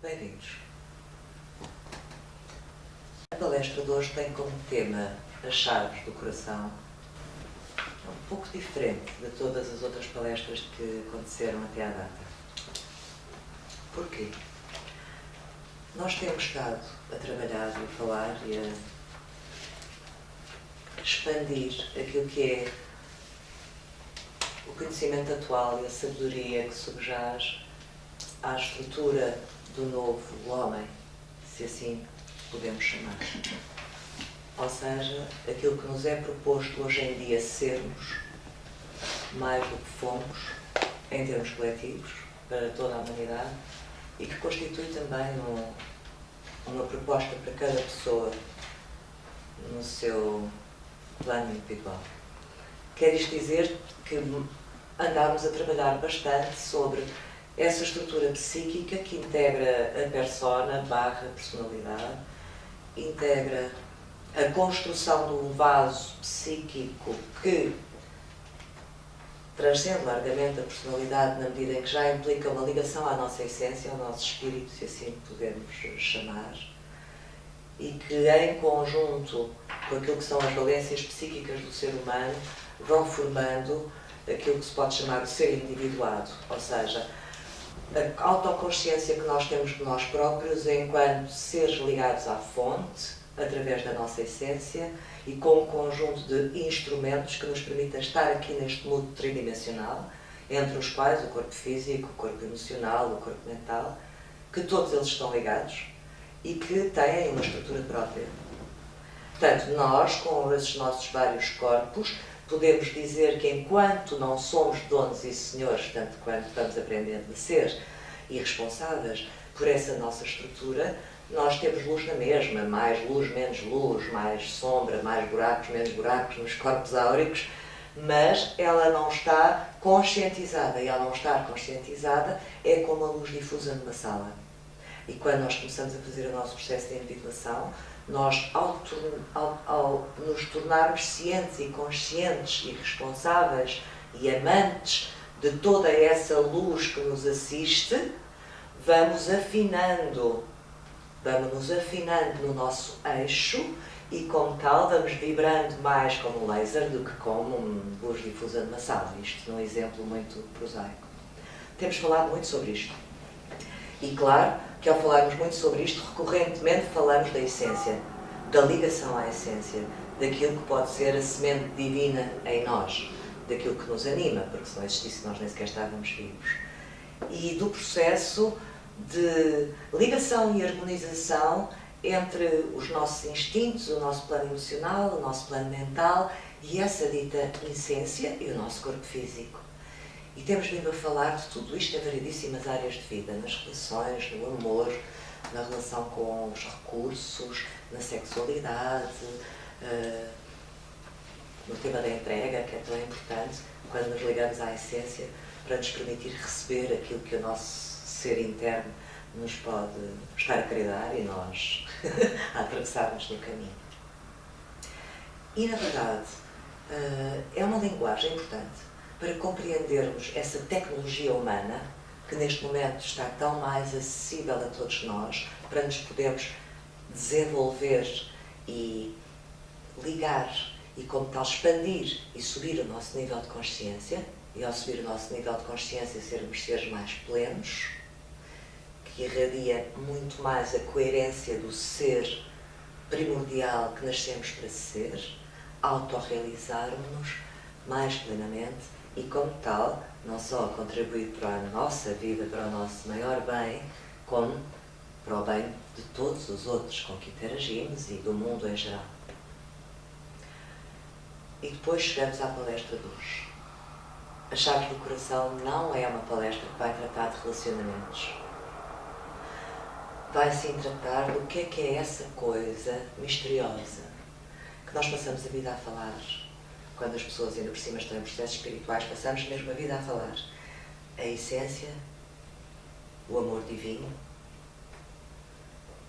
Bem-vindos. A palestra de hoje tem como tema as chaves do coração. É um pouco diferente de todas as outras palestras que aconteceram até à data. Porquê? Nós temos estado a trabalhar e a falar e a expandir aquilo que é o conhecimento atual e a sabedoria que subjaz à estrutura do novo homem, se assim podemos chamar. Ou seja, aquilo que nos é proposto hoje em dia sermos, mais do que fomos, em termos coletivos, para toda a humanidade, e que constitui também uma proposta para cada pessoa no seu plano individual. Quer isto dizer que andámos a trabalhar bastante sobre essa estrutura psíquica que integra a persona / personalidade, integra a construção de um vaso psíquico que transcende largamente a personalidade na medida em que já implica uma ligação à nossa essência, ao nosso espírito, se assim podemos chamar, e que em conjunto com aquilo que são as valências psíquicas do ser humano vão formando aquilo que se pode chamar de ser individuado, ou seja, a autoconsciência que nós temos de nós próprios enquanto seres ligados à fonte, através da nossa essência e com um conjunto de instrumentos que nos permitem estar aqui neste mundo tridimensional, entre os quais o corpo físico, o corpo emocional, o corpo mental, que todos eles estão ligados e que têm uma estrutura própria. Portanto, nós, com esses nossos vários corpos, podemos dizer que enquanto não somos donos e senhores, tanto quanto estamos aprendendo a ser e responsáveis por essa nossa estrutura, nós temos luz na mesma, mais luz, menos luz, mais sombra, mais buracos, menos buracos nos corpos áuricos, mas ela não está conscientizada, e ao não estar conscientizada é como a luz difusa numa sala. E quando nós começamos a fazer o nosso processo de individuação, nós, ao nos tornarmos cientes e conscientes e responsáveis e amantes de toda essa luz que nos assiste, vamos nos afinando no nosso eixo e, como tal, vamos vibrando mais como um laser do que como luz difusa numa sala. Isto num exemplo muito prosaico. Temos falado muito sobre isto. E claro que ao falarmos muito sobre isto, recorrentemente falamos da essência, da ligação à essência, daquilo que pode ser a semente divina em nós, daquilo que nos anima, porque se não existisse nós nem sequer estávamos vivos. E do processo de ligação e harmonização entre os nossos instintos, o nosso plano emocional, o nosso plano mental e essa dita essência e o nosso corpo físico. E temos vindo a falar de tudo isto em variedíssimas áreas de vida, nas relações, no amor, na relação com os recursos, na sexualidade, no tema da entrega, que é tão importante, quando nos ligamos à essência, para nos permitir receber aquilo que o nosso ser interno nos pode estar a querer dar e nós a atravessarmos no caminho. E, na verdade, é uma linguagem importante para compreendermos essa tecnologia humana que neste momento está tão mais acessível a todos nós, para nos podermos desenvolver e ligar e, como tal, expandir e subir o nosso nível de consciência, e ao subir o nosso nível de consciência sermos seres mais plenos, que irradia muito mais a coerência do ser primordial que nascemos para ser, autorrealizarmos-nos mais plenamente e, como tal, não só contribuir para a nossa vida, para o nosso maior bem, como para o bem de todos os outros com que interagimos e do mundo em geral. E depois chegamos à palestra de hoje. As Chaves do Coração não é uma palestra que vai tratar de relacionamentos. Vai sim tratar do que é essa coisa misteriosa que nós passamos a vida a falar. Quando as pessoas ainda por cima estão em processos espirituais, passamos mesmo a vida a falar. A essência, o amor divino,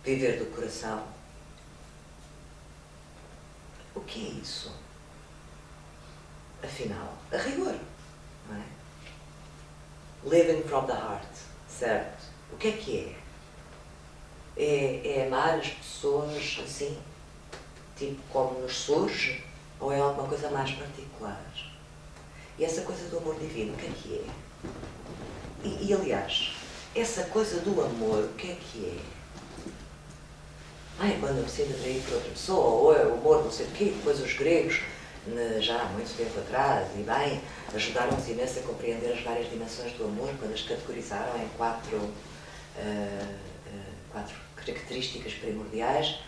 viver do coração. O que é isso? Afinal, a rigor, não é? Living from the heart, certo? O que é que é? É amar as pessoas assim, tipo como nos surge, ou é alguma coisa mais particular? E essa coisa do amor divino, o que é? E aliás, essa coisa do amor, o que é? Quando eu me sinto atraído por outra pessoa, ou é o amor não sei o quê, depois os gregos, já há muito tempo atrás, e bem, ajudaram-nos imenso a compreender as várias dimensões do amor, quando as categorizaram em quatro características primordiais,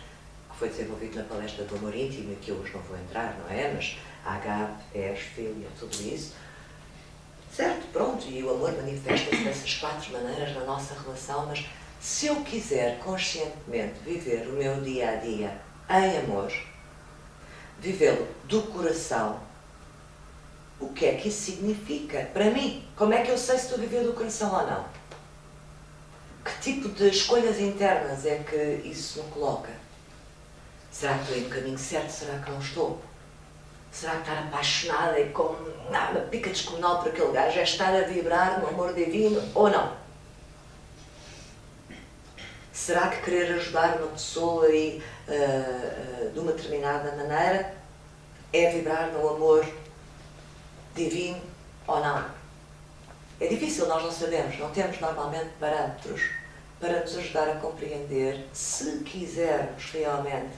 que foi desenvolvido na palestra do amor íntimo, e que eu hoje não vou entrar, não é? Mas agape, filia, tudo isso. Certo, pronto, e o amor manifesta-se dessas quatro maneiras na nossa relação, mas se eu quiser conscientemente viver o meu dia-a-dia em amor, vivê-lo do coração, o que é que isso significa para mim? Como é que eu sei se estou a viver do coração ou não? Que tipo de escolhas internas é que isso me coloca? Será que estou no caminho certo? Será que não estou? Será que estar apaixonada e com uma pica descomunal por aquele gajo é estar a vibrar no amor divino ou não? Será que querer ajudar uma pessoa de uma determinada maneira é vibrar no amor divino ou não? É difícil, nós não sabemos, não temos normalmente parâmetros para nos ajudar a compreender. Se quisermos realmente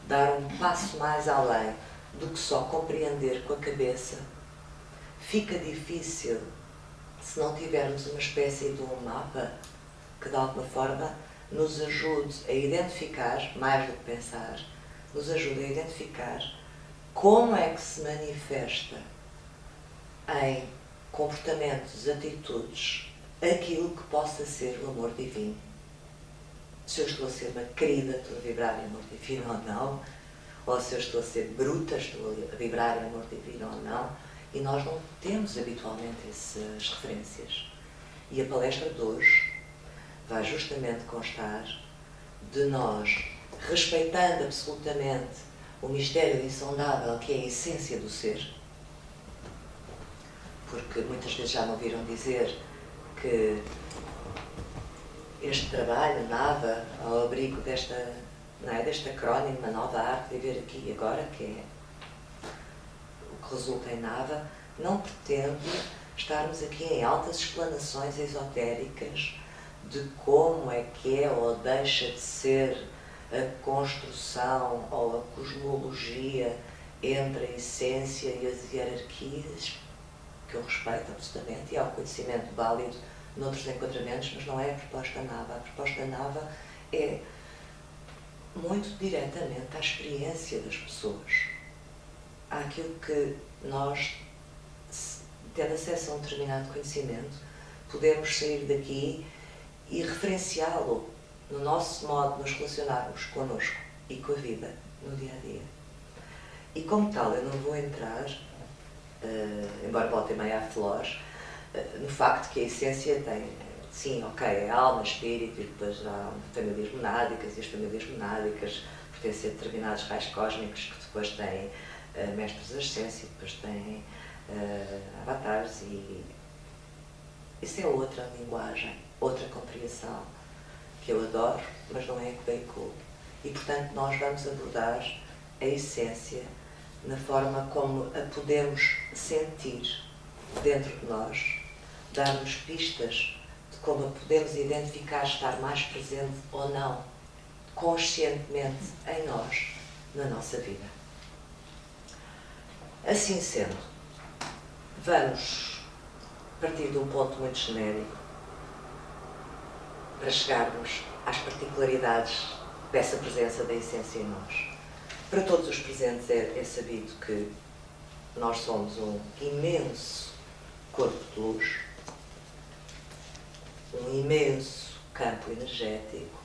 dar um passo mais além do que só compreender com a cabeça, fica difícil se não tivermos uma espécie de um mapa que de alguma forma nos ajude a identificar, mais do que pensar, nos ajude a identificar como é que se manifesta em comportamentos, atitudes, aquilo que possa ser o amor divino. Se eu estou a ser uma querida, estou a vibrar em amor divino ou não, ou se eu estou a ser bruta, estou a vibrar em amor divino ou não, e nós não temos habitualmente essas referências. E a palestra de hoje vai justamente constar de nós, respeitando absolutamente o mistério insondável que é a essência do ser, porque muitas vezes já me ouviram dizer que este trabalho, Nava, ao abrigo deste acrónimo, uma nova arte de viver aqui e agora, que é o que resulta em Nava, não pretende estarmos aqui em altas explanações esotéricas de como é que é ou deixa de ser a construção ou a cosmologia entre a essência e as hierarquias, que eu respeito absolutamente, e há um conhecimento válido noutros enquadramentos, mas não é a proposta Nava. A proposta Nava é muito diretamente à experiência das pessoas, àquilo que nós, tendo acesso a um determinado conhecimento, podemos sair daqui e referenciá-lo no nosso modo de nos relacionarmos connosco e com a vida, no dia-a-dia. E como tal, eu não vou entrar, embora volte meio à flores, no facto que a essência tem, sim, ok, é alma, espírito, e depois há famílias monádicas, e as famílias monádicas pertencem a determinados raios cósmicos que depois têm mestres da essência, e depois têm avatares, e isso é outra linguagem, outra compreensão, que eu adoro, mas não é a que veiculo. E, portanto, nós vamos abordar a essência na forma como a podemos sentir dentro de nós, dar-nos pistas de como a podemos identificar, estar mais presente ou não, conscientemente em nós, na nossa vida. Assim sendo, vamos partir de um ponto muito genérico para chegarmos às particularidades dessa presença da essência em nós. Para todos os presentes é sabido que nós somos um imenso corpo de luz, um imenso campo energético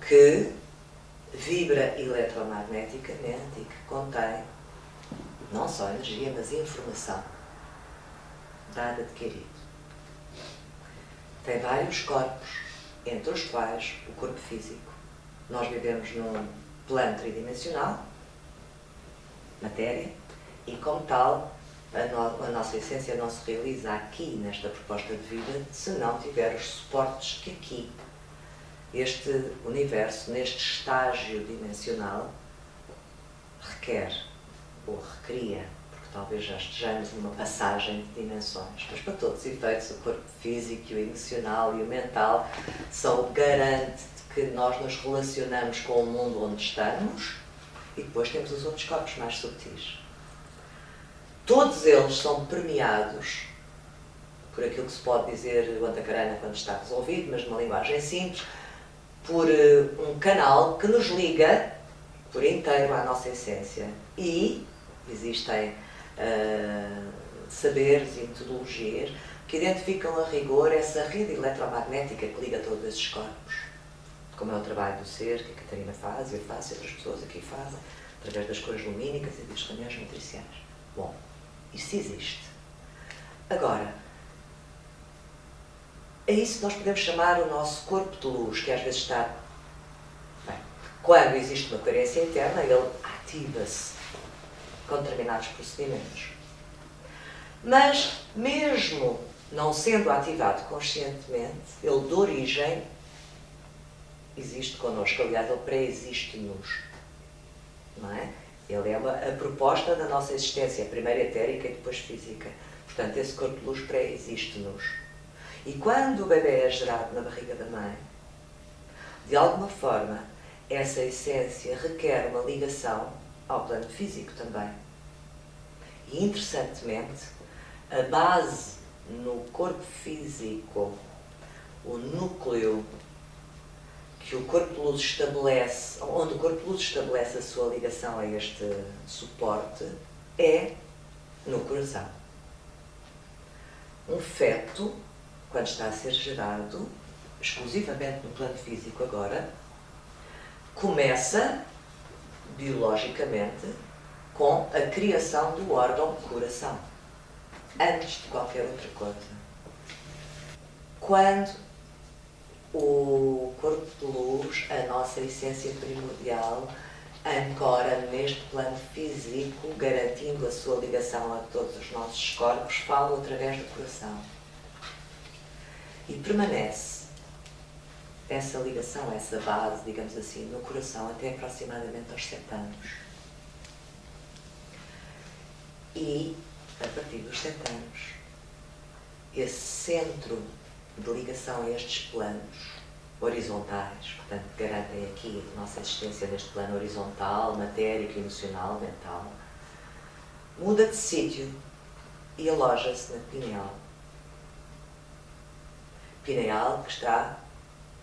que vibra eletromagneticamente e que contém não só energia, mas informação dada adquirido. Tem vários corpos, entre os quais o corpo físico. Nós vivemos num plano tridimensional, matéria, e como tal, a nossa essência não se realiza aqui nesta proposta de vida se não tiver os suportes que aqui este universo, neste estágio dimensional, requer, ou recria, porque talvez já estejamos numa passagem de dimensões, mas para todos os efeitos, o corpo físico, o emocional e o mental são o garante de que nós nos relacionamos com o mundo onde estamos e depois temos os outros corpos mais subtis. Todos eles são permeados por aquilo que se pode dizer o antacarana quando está resolvido, mas numa linguagem simples, por um canal que nos liga por inteiro à nossa essência. E existem saberes e metodologias que identificam a rigor essa rede eletromagnética que liga todos esses corpos. Como é o trabalho do ser, que a Catarina faz, eu faço, e outras pessoas aqui fazem, através das cores lumínicas e das reuniões matriciais. Bom, isso existe. Agora, é isso que nós podemos chamar o nosso corpo de luz, que às vezes está... Bem, quando existe uma coerência interna, ele ativa-se com determinados procedimentos. Mas, mesmo não sendo ativado conscientemente, ele de origem existe connosco. Aliás, ele pré-existe-nos. Não é? Ele é a proposta da nossa existência, primeiro etérica e depois física. Portanto, esse corpo de luz pré-existe-nos. E quando o bebê é gerado na barriga da mãe, de alguma forma, essa essência requer uma ligação ao plano físico também. E, interessantemente, a base no corpo físico, o núcleo que o corpo de luz estabelece, onde o corpo de luz estabelece a sua ligação a este suporte, é no coração. Um feto, quando está a ser gerado, exclusivamente no plano físico agora, começa, biologicamente, com a criação do órgão coração, antes de qualquer outra coisa. Quando o corpo de luz, a nossa essência primordial, ancora neste plano físico, garantindo a sua ligação a todos os nossos corpos, fala através do coração. E permanece essa ligação, essa base, digamos assim, no coração até aproximadamente aos 7 anos. E, a partir dos 7 anos, esse centro de ligação a estes planos horizontais, portanto, que garantem aqui a nossa existência neste plano horizontal, matérico, emocional, mental, muda de sítio e aloja-se na pineal. Pineal que está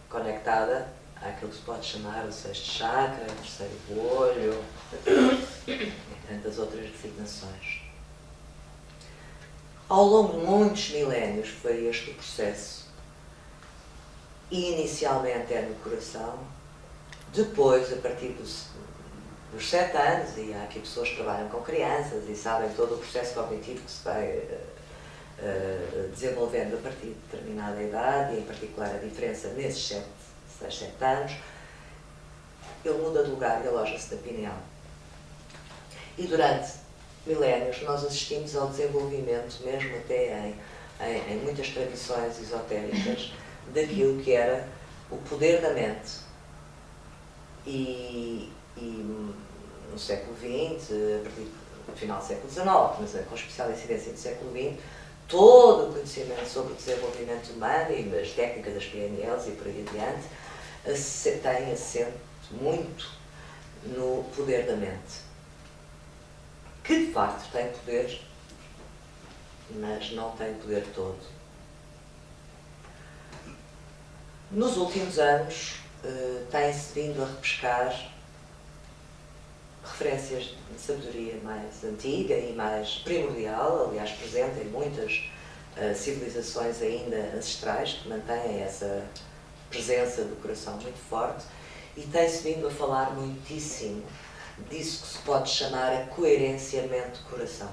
conectada àquilo que se pode chamar o sexto chakra, o terceiro olho, e tantas outras designações. Ao longo de muitos milénios foi este o processo. E inicialmente é no coração, depois, a partir dos 7 anos, e há aqui pessoas que trabalham com crianças e sabem todo o processo cognitivo que se vai desenvolvendo a partir de determinada idade, e em particular a diferença nesses 6, 7 anos, ele muda de lugar e aloja-se na pineal. E durante milénios nós assistimos ao desenvolvimento, mesmo até em muitas tradições esotéricas, daquilo que era o poder da mente. E no século XX, a partir do final do século XIX, mas com especial incidência do século XX, todo o conhecimento sobre o desenvolvimento humano e as técnicas das PNLs e por aí adiante tem assento muito no poder da mente, que de facto tem poder, mas não tem poder todo. Nos últimos anos tem-se vindo a repescar referências de sabedoria mais antiga e mais primordial, aliás presente em muitas civilizações ainda ancestrais que mantêm essa presença do coração muito forte, e tem-se vindo a falar muitíssimo disso que se pode chamar a coerência mente-coração.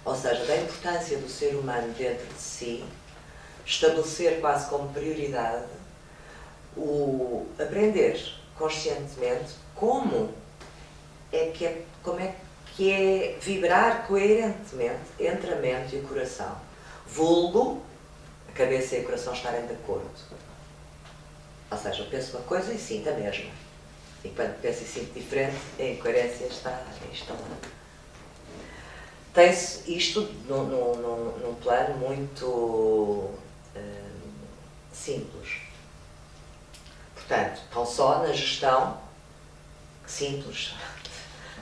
Ou seja, da importância do ser humano dentro de si estabelecer quase como prioridade o aprender conscientemente como é que é vibrar coerentemente entre a mente e o coração. Vulgo, a cabeça e o coração estarem de acordo. Ou seja, eu penso uma coisa e sinto a mesma. E quando penso e sinto diferente, a incoerência está instalada. Tem-se isto num plano muito simples. Portanto, tão só na gestão simples,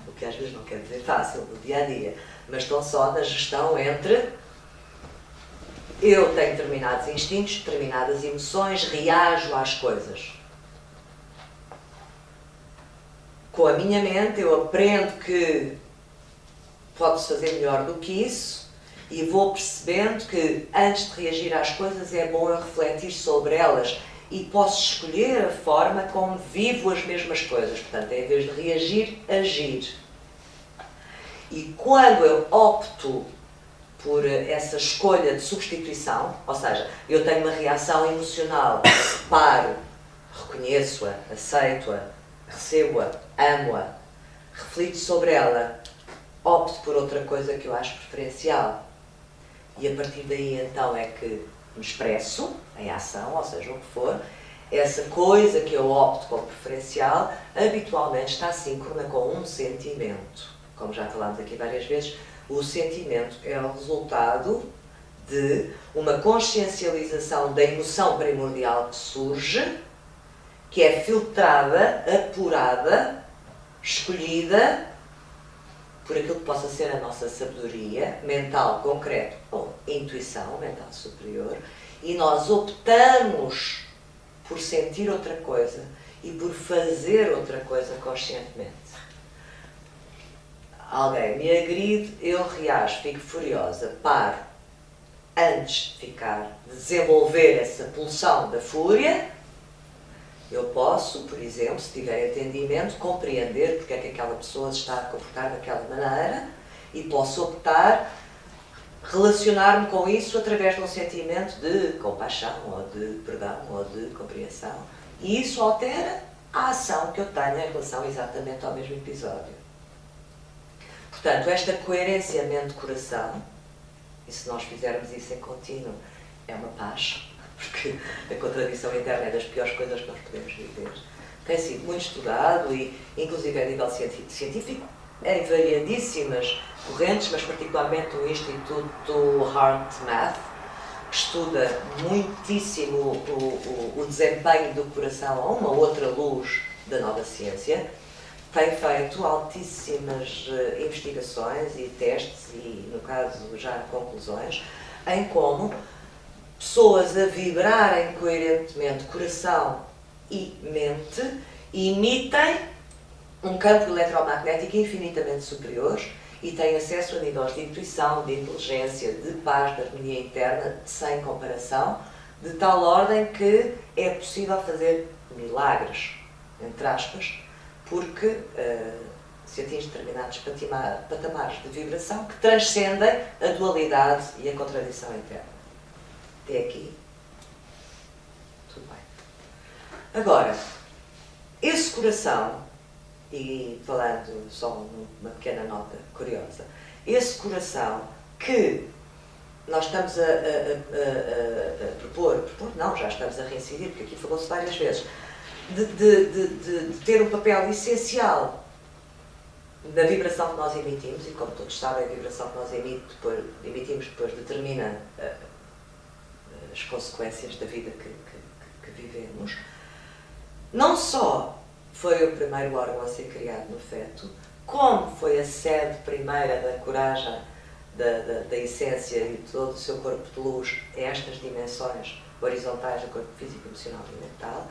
o que às vezes não quer dizer fácil no dia a dia, mas tão só na gestão entre eu tenho determinados instintos, determinadas emoções, reajo às coisas. Com a minha mente eu aprendo que pode-se fazer melhor do que isso e vou percebendo que antes de reagir às coisas é bom eu refletir sobre elas e posso escolher a forma como vivo as mesmas coisas. Portanto, em vez de reagir, agir. E quando eu opto por essa escolha de substituição, ou seja, eu tenho uma reação emocional, paro, reconheço-a, aceito-a, recebo-a, amo-a, reflito sobre ela, opto por outra coisa que eu acho preferencial. E a partir daí então é que me expresso em ação, ou seja, o que for, essa coisa que eu opto como preferencial habitualmente está síncrona com um sentimento. Como já falámos aqui várias vezes, o sentimento é o resultado de uma consciencialização da emoção primordial que surge, que é filtrada, apurada, escolhida por aquilo que possa ser a nossa sabedoria mental concreto ou intuição mental superior, e nós optamos por sentir outra coisa e por fazer outra coisa conscientemente. Alguém me agride, eu reajo, fico furiosa, paro, antes de desenvolver essa pulsão da fúria, eu posso, por exemplo, se tiver entendimento, compreender porque é que aquela pessoa se está a comportar daquela maneira e posso optar, relacionar-me com isso através de um sentimento de compaixão, ou de perdão, ou de compreensão. E isso altera a ação que eu tenho em relação exatamente ao mesmo episódio. Portanto, esta coerência mente-coração, e se nós fizermos isso em contínuo, é uma paz, porque a contradição interna é das piores coisas que nós podemos viver. Tem sido muito estudado e, inclusive a nível científico, em variadíssimas correntes, mas particularmente o Instituto HeartMath, que estuda muitíssimo o desempenho do coração a uma outra luz da nova ciência, tem feito altíssimas investigações e testes e, no caso, já conclusões, em como pessoas a vibrarem coerentemente coração e mente emitem um campo eletromagnético infinitamente superior e têm acesso a níveis de intuição, de inteligência, de paz, de harmonia interna, sem comparação, de tal ordem que é possível fazer milagres, entre aspas, porque se atinge determinados patamares de vibração que transcendem a dualidade e a contradição interna. Até aqui, tudo bem. Agora, esse coração, e falando só uma pequena nota curiosa, esse coração que nós estamos a propor, não, já estamos a reincidir, porque aqui falou-se várias vezes, de ter um papel essencial na vibração que nós emitimos, e como todos sabem, a vibração que nós emitimos depois determina as consequências da vida que vivemos. Não só foi o primeiro órgão a ser criado no feto, como foi a sede primeira da coragem, da essência e de todo o seu corpo de luz a estas dimensões horizontais do corpo físico, emocional e mental,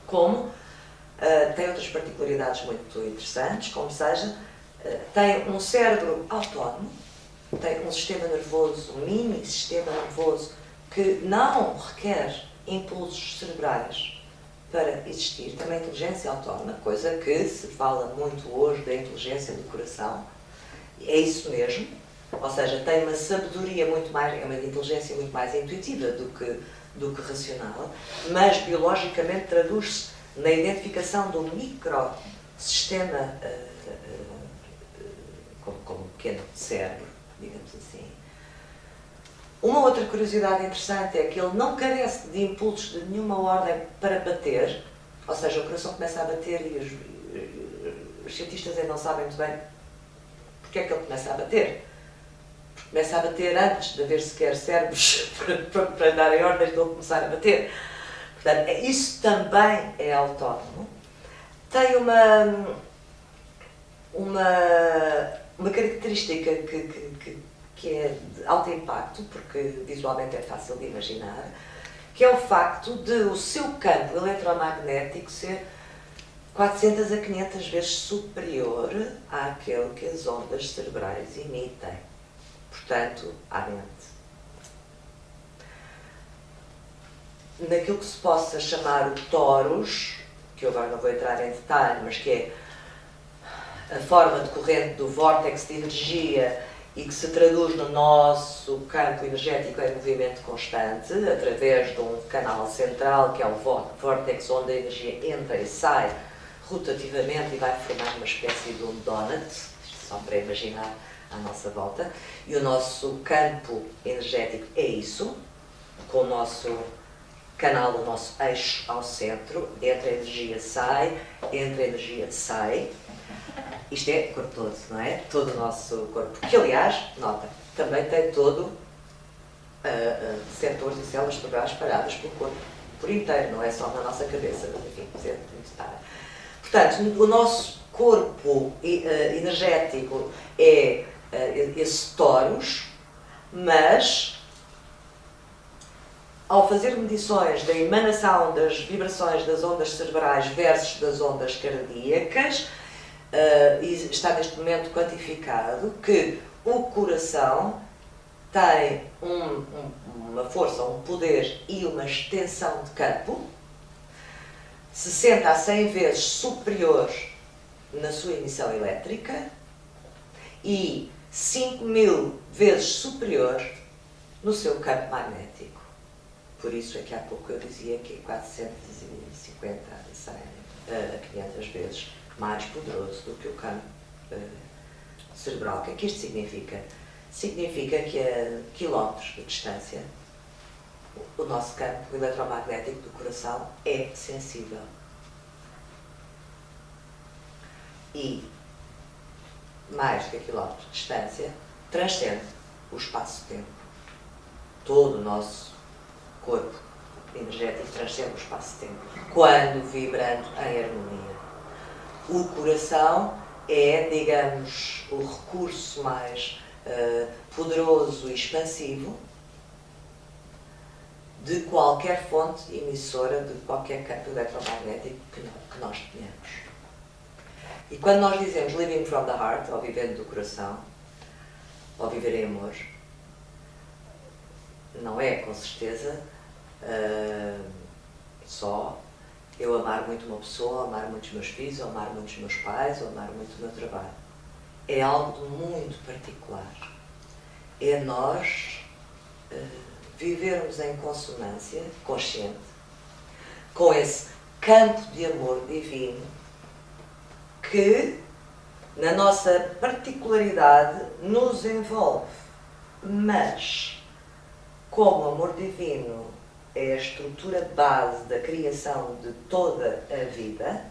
como tem outras particularidades muito interessantes, como seja, tem um cérebro autónomo, tem um sistema nervoso, um mini sistema nervoso, que não requer impulsos cerebrais para existir, também inteligência autónoma, coisa que se fala muito hoje da inteligência do coração, é isso mesmo, ou seja, tem uma sabedoria muito mais, é uma inteligência muito mais intuitiva do que racional, mas biologicamente traduz-se na identificação do microsistema como um pequeno cérebro, digamos assim, Uma outra curiosidade interessante é que ele não carece de impulsos de nenhuma ordem para bater, ou seja, o coração começa a bater e os cientistas ainda não sabem muito bem porque é que ele começa a bater. Porque começa a bater antes de haver sequer cérebros para darem ordens de ele começar a bater. Portanto, isso também é autónomo. Tem uma característica que é de alto impacto, porque visualmente é fácil de imaginar, que é o facto de o seu campo eletromagnético ser 400 a 500 vezes superior àquele que as ondas cerebrais emitem, portanto, à mente. Naquilo que se possa chamar o torus, que eu agora não vou entrar em detalhe, mas que é a forma de corrente do vórtex de energia e que se traduz no nosso campo energético em movimento constante, através de um canal central, que é o vórtex, onde a energia entra e sai rotativamente e vai formar uma espécie de um donut, só para imaginar à nossa volta. E o nosso campo energético é isso, com o nosso canal, o nosso eixo ao centro, entra a energia, sai, entra a energia, sai. Isto é o corpo todo, não é? Todo o nosso corpo. Que, aliás, nota, também tem todo setores e células cerebrais espalhadas pelo corpo por inteiro, não é só na nossa cabeça, mas enfim, portanto, o nosso corpo energético é esse torus, mas ao fazer medições da emanação das vibrações das ondas cerebrais versus das ondas cardíacas, está neste momento quantificado que o coração tem uma força, um poder e uma extensão de campo 60 a 100 vezes superior na sua emissão elétrica e 5.000 vezes superior no seu campo magnético. Por isso é que há pouco eu dizia que é 450 a 500 vezes mais poderoso do que o campo cerebral. O que é que isto significa? Significa que a quilómetros de distância o nosso campo eletromagnético do coração é sensível. E mais que a quilómetros de distância transcende o espaço-tempo. Todo o nosso corpo energético transcende o espaço-tempo quando vibrando em harmonia. O coração é, digamos, o recurso mais poderoso e expansivo de qualquer fonte emissora de qualquer campo eletromagnético que nós tenhamos. E quando nós dizemos living from the heart, ou vivendo do coração, ou viver em amor, não é, com certeza, só eu amar muito uma pessoa, ou amar muito os meus filhos, ou amar muito os meus pais, ou amar muito o meu trabalho. É algo muito particular. É nós vivermos em consonância consciente com esse campo de amor divino que, na nossa particularidade, nos envolve. Mas, como o amor divino é a estrutura base da criação de toda a vida,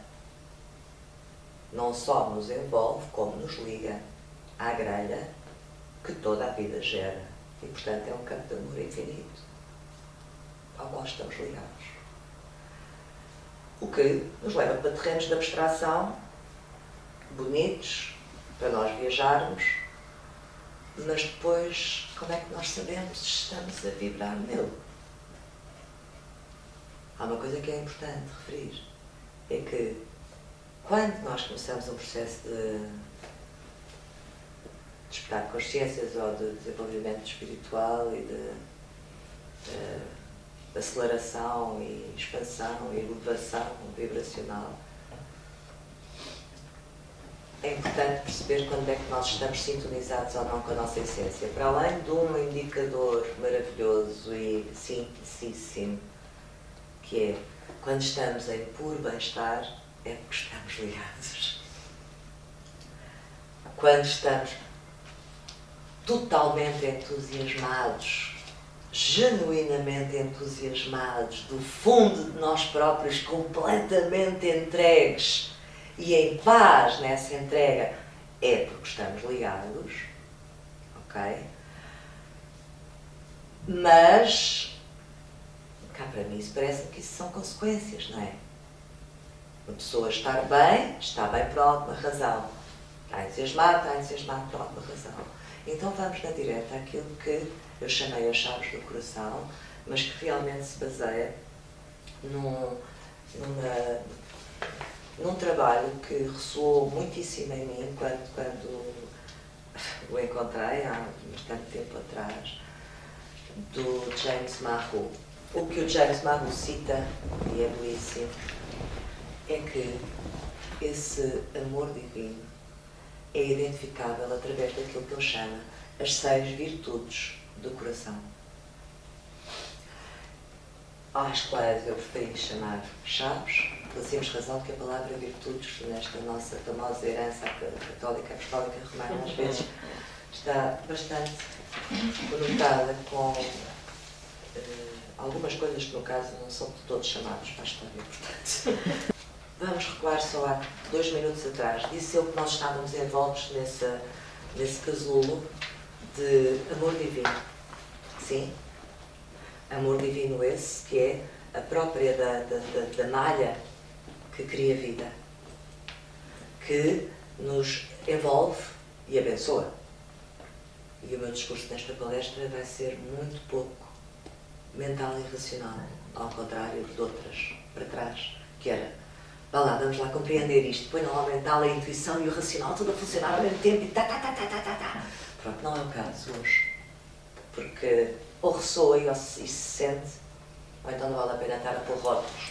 não só nos envolve, como nos liga à grelha que toda a vida gera. E, portanto, é um campo de amor infinito ao qual estamos ligados. O que nos leva para terrenos de abstração bonitos, para nós viajarmos, mas depois, como é que nós sabemos se estamos a vibrar nele? Há uma coisa que é importante referir, é que quando nós começamos um processo de despertar consciências ou de desenvolvimento espiritual e de aceleração e expansão e elevação vibracional, é importante perceber quando é que nós estamos sintonizados ou não com a nossa essência. Para além de um indicador maravilhoso e simplicíssimo, que é quando estamos em puro bem-estar, é porque estamos ligados. Quando estamos totalmente entusiasmados genuinamente entusiasmados, do fundo de nós próprios, completamente entregues e em paz nessa entrega, é porque estamos ligados, ok? Mas, cá para mim, isso parece-me que isso são consequências, não é? Uma pessoa está bem por alguma razão. Está entusiasmado por alguma razão. Então vamos na direta àquilo que eu chamei as chaves do coração, mas que realmente se baseia num trabalho que ressoou muitíssimo em mim quando o encontrei há bastante tempo atrás, do James Marroux. O que o James Marroux cita, e é belíssimo, é que esse amor divino é identificável através daquilo que ele chama as 6 virtudes do coração. Às quais eu preferi chamar chaves, pela simples razão que a palavra virtudes, nesta nossa famosa herança católica, apostólica, romana, às vezes está bastante conotada com algumas coisas que, no caso, não são de todos chamados para a história, portanto. Vamos recuar só há 2 minutos atrás. Disse eu que nós estávamos envoltos nesse casulo de amor divino. Sim? Amor divino esse que é a própria da malha que cria vida, que nos envolve e abençoa. E o meu discurso nesta palestra vai ser muito pouco mental e racional, ao contrário de outras para trás, que era, vá lá, vamos lá compreender isto, põe lá o mental, a intuição e o racional tudo a funcionar ao mesmo tempo e tá. Pronto, não é o caso hoje, porque ou ressoa e se sente, ou então não vale a pena estar a pôr rótulos.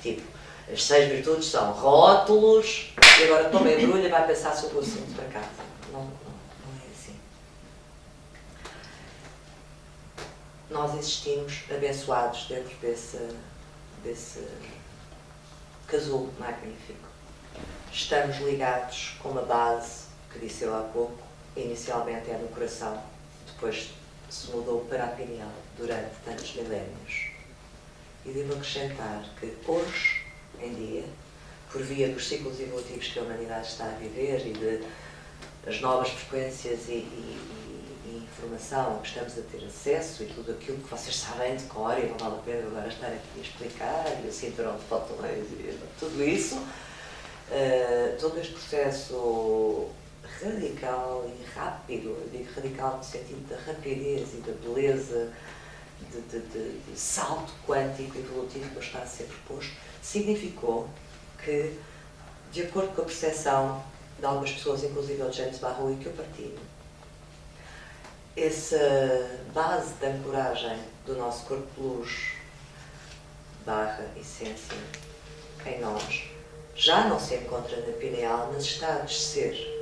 Tipo, as 6 virtudes são rótulos, e agora toma a embrulha e vai pensar sobre o assunto para casa. Não é assim. Nós existimos abençoados dentro desse casulo magnífico. Estamos ligados com uma base, que disse eu há pouco, inicialmente é no coração, depois se mudou para a pineal durante tantos milénios. E devo acrescentar que hoje em dia, por via dos ciclos evolutivos que a humanidade está a viver e de as novas frequências e informação que estamos a ter acesso e tudo aquilo que vocês sabem de cor, e não vale a pena agora estar aqui a explicar, e o cinturão de fotões e tudo isso, todo este processo radical e rápido, eu digo radical no sentido da rapidez e da beleza, de salto quântico e evolutivo que está a ser proposto, significou que, de acordo com a percepção de algumas pessoas, inclusive o James Marroux, e que eu partilho, essa base de ancoragem do nosso corpo luz / essência em nós já não se encontra na pineal, mas está a descer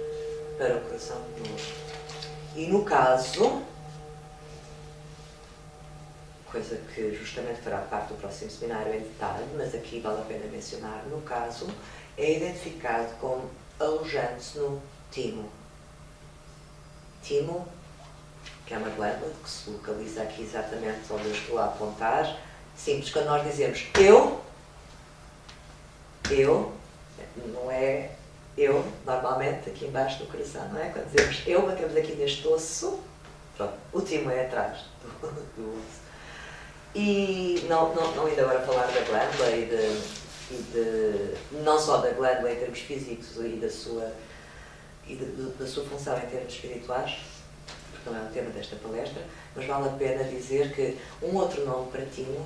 para o coração de novo. E no caso, coisa que justamente fará parte do próximo seminário em detalhe, mas aqui vale a pena mencionar, no caso, é identificado como alojando-se no timo. Timo, que é uma glândula que se localiza aqui exatamente onde eu estou a apontar. Simples, quando nós dizemos eu, não é eu, normalmente, aqui embaixo do coração, não é? Quando dizemos eu, batemos aqui neste osso, pronto, o timo é atrás do osso. E não ainda agora falar da glândula não só da glândula em termos físicos e da sua função em termos espirituais, porque não é o tema desta palestra, mas vale a pena dizer que um outro nome para timo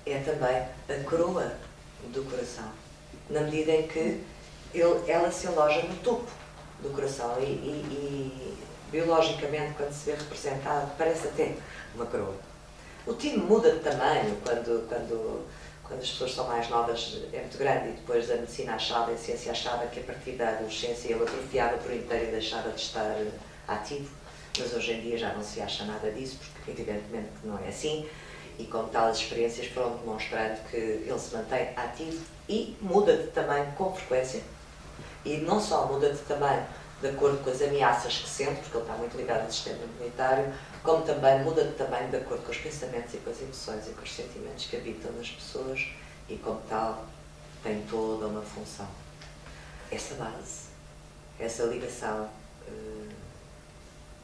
é também a coroa do coração, na medida em que ela se aloja no topo do coração e biologicamente, quando se vê representado, parece até uma coroa. O timo muda de tamanho quando as pessoas são mais novas, é muito grande, e depois a medicina achava, a ciência achava que a partir da adolescência ele atrofiava por inteiro e deixava de estar ativo, mas hoje em dia já não se acha nada disso, porque evidentemente que não é assim, e como tal as experiências foram demonstrando que ele se mantém ativo e muda de tamanho com frequência, e não só muda de tamanho de acordo com as ameaças que sente, porque ele está muito ligado ao sistema imunitário, como também muda de tamanho de acordo com os pensamentos e com as emoções e com os sentimentos que habitam nas pessoas e, como tal, tem toda uma função. Essa base, essa ligação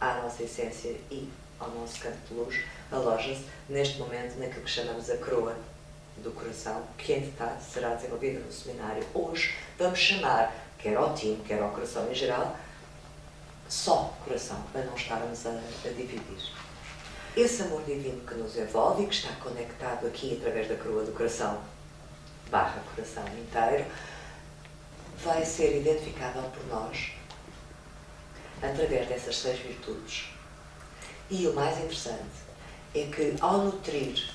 à nossa essência e ao nosso campo de luz, aloja-se neste momento naquilo que chamamos a coroa do coração, que em detalhe será desenvolvida no seminário. Hoje vamos chamar, quer ao time, quer ao coração em geral, só coração, para não estarmos a dividir. Esse amor divino que nos envolve e que está conectado aqui através da coroa do coração, barra coração inteiro, vai ser identificável por nós através dessas 6 virtudes. E o mais interessante é que, ao nutrir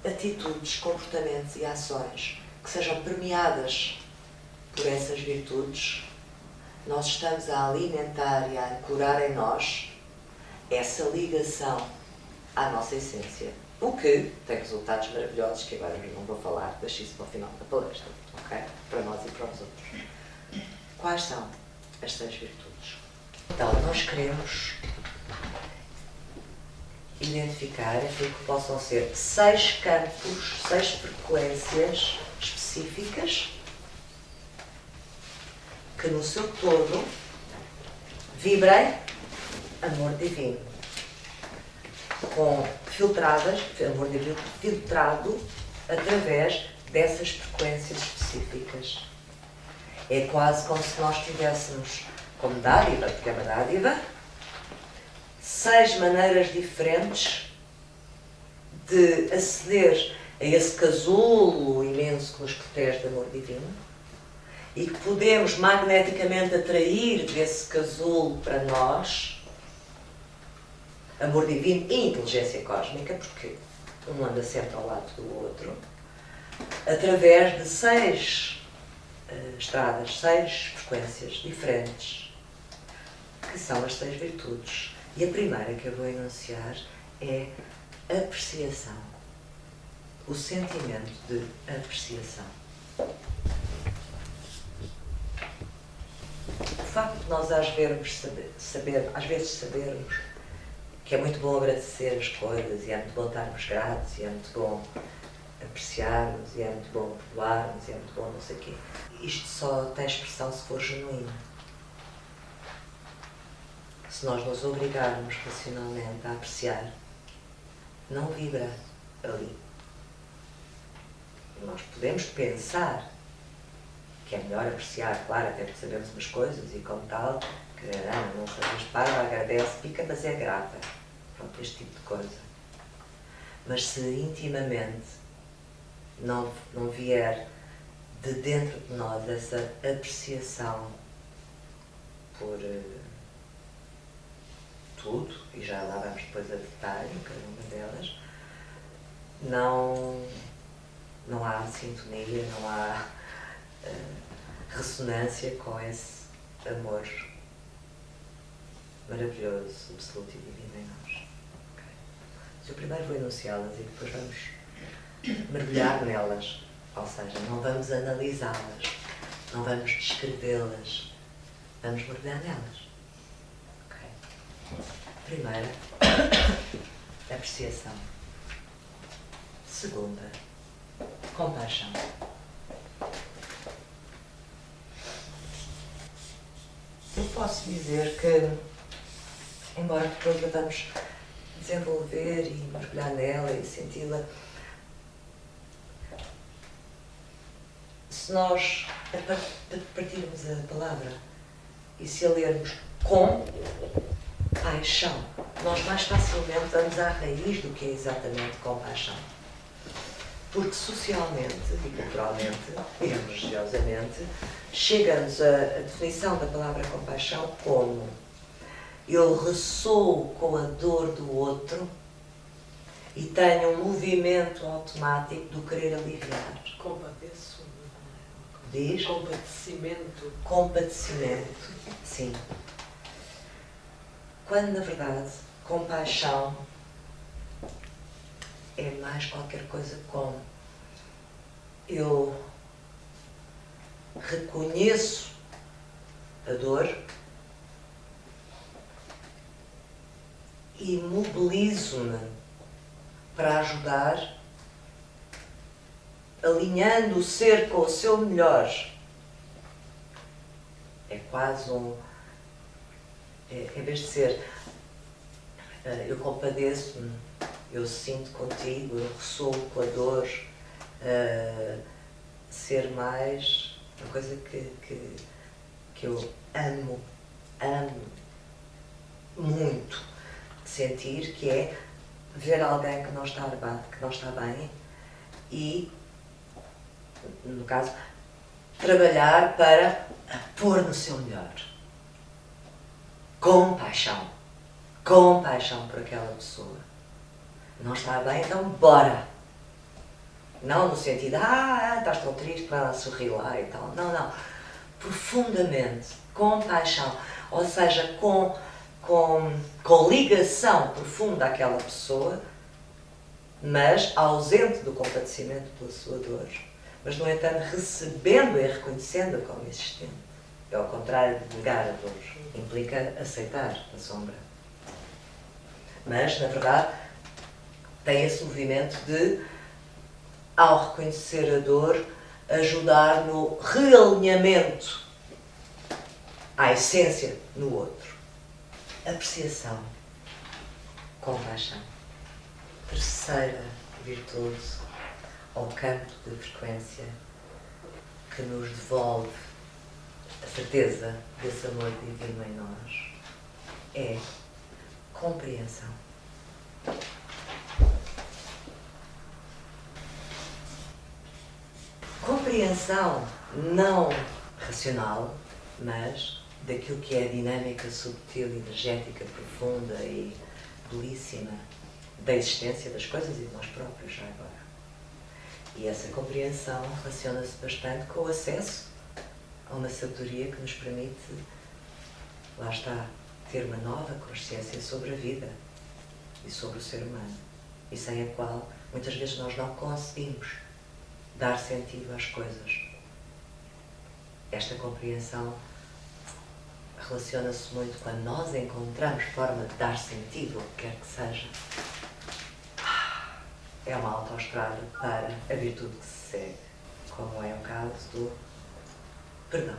atitudes, comportamentos e ações que sejam permeadas por essas virtudes, nós estamos a alimentar e a ancorar em nós essa ligação à nossa essência. O que tem resultados maravilhosos que agora não vou falar, deixo isso para o final da palestra, ok? Para nós e para os outros. Quais são as 6 virtudes? Então, nós queremos identificar aquilo que possam ser 6 campos, 6 frequências específicas que no seu todo vibrem amor divino, com filtradas, amor divino filtrado através dessas frequências específicas. É quase como se nós tivéssemos como dádiva, porque é uma dádiva, 6 maneiras diferentes de aceder a esse casulo imenso que nos protege do amor divino e que podemos magneticamente atrair desse casulo para nós amor divino e inteligência cósmica, porque um anda sempre ao lado do outro, através de 6 estradas, 6 frequências diferentes, que são as 6 virtudes. E a primeira que eu vou enunciar é apreciação. O sentimento de apreciação. O facto de nós às vezes sabermos que é muito bom agradecer as coisas, e é muito bom estarmos gratos, e é muito bom apreciarmos, e é muito bom perdoarmos, e é muito bom não sei o quê. Isto só tem expressão se for genuíno. Se nós nos obrigarmos racionalmente a apreciar, não vibra ali. Nós podemos pensar que é melhor apreciar, claro, até porque sabemos umas coisas e como tal, que não sejas parva, agradece, pica, mas é grata. Pronto, este tipo de coisa. Mas se intimamente não vier de dentro de nós essa apreciação por tudo, e já lá vamos depois a detalhe em cada uma delas, não há sintonia, não há ressonância com esse amor maravilhoso, absoluto e divino em nós. Okay. Mas eu primeiro vou enunciá-las e depois vamos mergulhar nelas, ou seja, não vamos analisá-las, não vamos descrevê-las, vamos mergulhar nelas. Okay. Primeira, apreciação. Segunda, compaixão. Eu posso dizer que, embora depois a vamos desenvolver e mergulhar nela e senti-la, se nós partirmos a palavra e se a lermos com paixão, nós mais facilmente vamos à raiz do que é exatamente compaixão. Porque socialmente e culturalmente, digamos religiosamente, chega-nos a definição da palavra compaixão como eu ressoo com a dor do outro e tenho um movimento automático do querer aliviar. Compadeço. Diz? Compadecimento. Compadecimento, sim. Quando, na verdade, compaixão é mais qualquer coisa como eu reconheço a dor e mobilizo-me para ajudar, alinhando o ser com o seu melhor. É quase em vez de ser eu compadeço-me, eu sinto contigo, eu ressoo com a dor, ser mais uma coisa que eu amo muito sentir, que é ver alguém que não está bem e, no caso, trabalhar para pôr no seu melhor. Compaixão por aquela pessoa. Não está bem, então bora. Não no sentido, estás tão triste, para sorrir lá e tal. Não. Profundamente, compaixão. Ou seja, com ligação profunda àquela pessoa, mas ausente do compadecimento pela sua dor. Mas, no entanto, recebendo e reconhecendo-a como existente. É ao contrário de negar a dor. Implica aceitar a sombra. Mas, na verdade, tem esse movimento de, ao reconhecer a dor, ajudar no realinhamento à essência no outro. Apreciação, compaixão. Terceira virtude, ao campo de frequência que nos devolve a certeza desse amor divino em nós, é compreensão. Compreensão não racional, mas daquilo que é a dinâmica subtil, energética, profunda e belíssima da existência das coisas e de nós próprios já agora. E essa compreensão relaciona-se bastante com o acesso a uma sabedoria que nos permite, lá está, ter uma nova consciência sobre a vida e sobre o ser humano, e sem a qual muitas vezes nós não conseguimos dar sentido às coisas. Esta compreensão relaciona-se muito quando nós encontramos forma de dar sentido ao que quer que seja. É uma autoestrada para a virtude que se segue, como é o caso do perdão.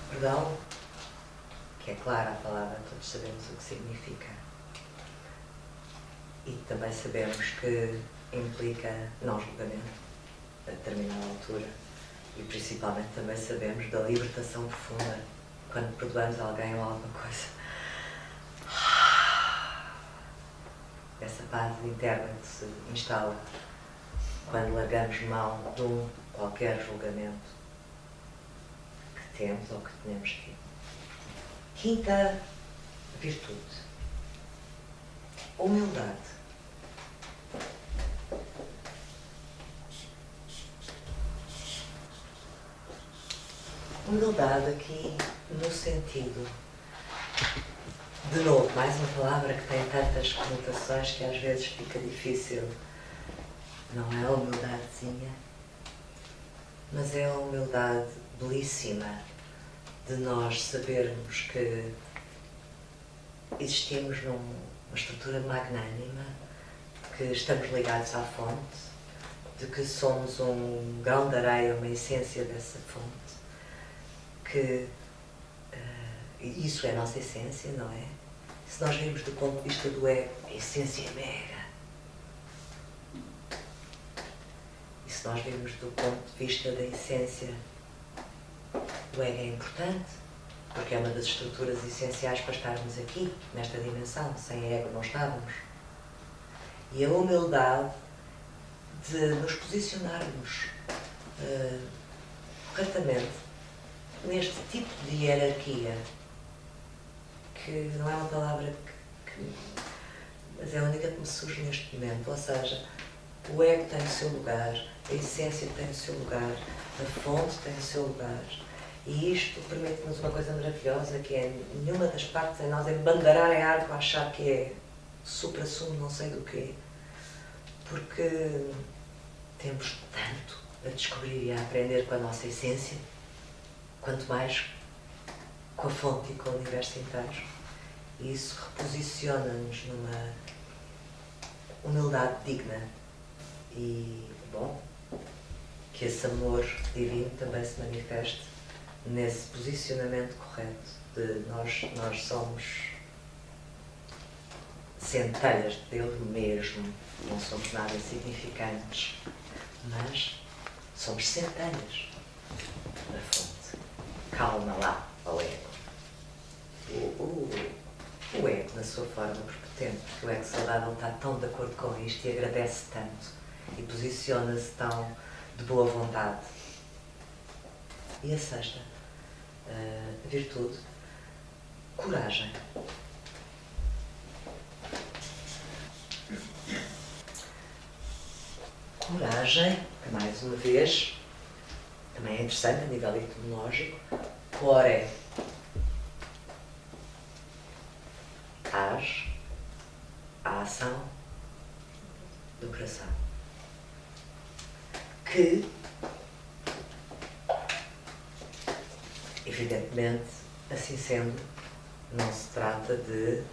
Perdão, que é clara a palavra, todos sabemos o que significa. E também sabemos que implica não julgamento a determinada altura. E principalmente também sabemos da libertação profunda quando perdoamos alguém ou alguma coisa. Essa paz interna que se instala quando largamos mão de qualquer julgamento que temos ou que tenhamos tido. Quinta virtude. Humildade. Humildade aqui no sentido, de novo, mais uma palavra que tem tantas conotações que às vezes fica difícil. Não é a humildadezinha, mas é a humildade belíssima de nós sabermos que existimos numa estrutura magnânima, que estamos ligados à fonte, de que somos um grão de areia, uma essência dessa fonte, que isso é a nossa essência, não é? Se nós virmos do ponto de vista do ego, a essência é mega. E se nós virmos do ponto de vista da essência, o ego é importante, porque é uma das estruturas essenciais para estarmos aqui, nesta dimensão. Sem ego não estávamos. E a humildade de nos posicionarmos corretamente neste tipo de hierarquia, que não é uma palavra mas é a única que me surge neste momento. Ou seja, o ego tem o seu lugar, a essência tem o seu lugar, a fonte tem o seu lugar. E isto permite-nos uma coisa maravilhosa, que é nenhuma das partes em nós é bandeirar em arco a achar que é supra-sumo não sei do quê. Porque temos tanto a descobrir e a aprender com a nossa essência, quanto mais com a fonte e com o universo inteiro. E isso reposiciona-nos numa humildade digna. E, bom, que esse amor divino também se manifeste nesse posicionamento correto de nós somos centelhas dele mesmo, não somos nada insignificantes, mas somos centelhas da fonte. Calma lá, o ego. O ego, na sua forma prepotente, porque o ego saudável está tão de acordo com isto e agradece tanto e posiciona-se tão de boa vontade. E a sexta virtude, coragem. Coragem, que mais uma vez, também é interessante a nível etimológico. Core, a ação do coração. Que, evidentemente, assim sendo, não se trata de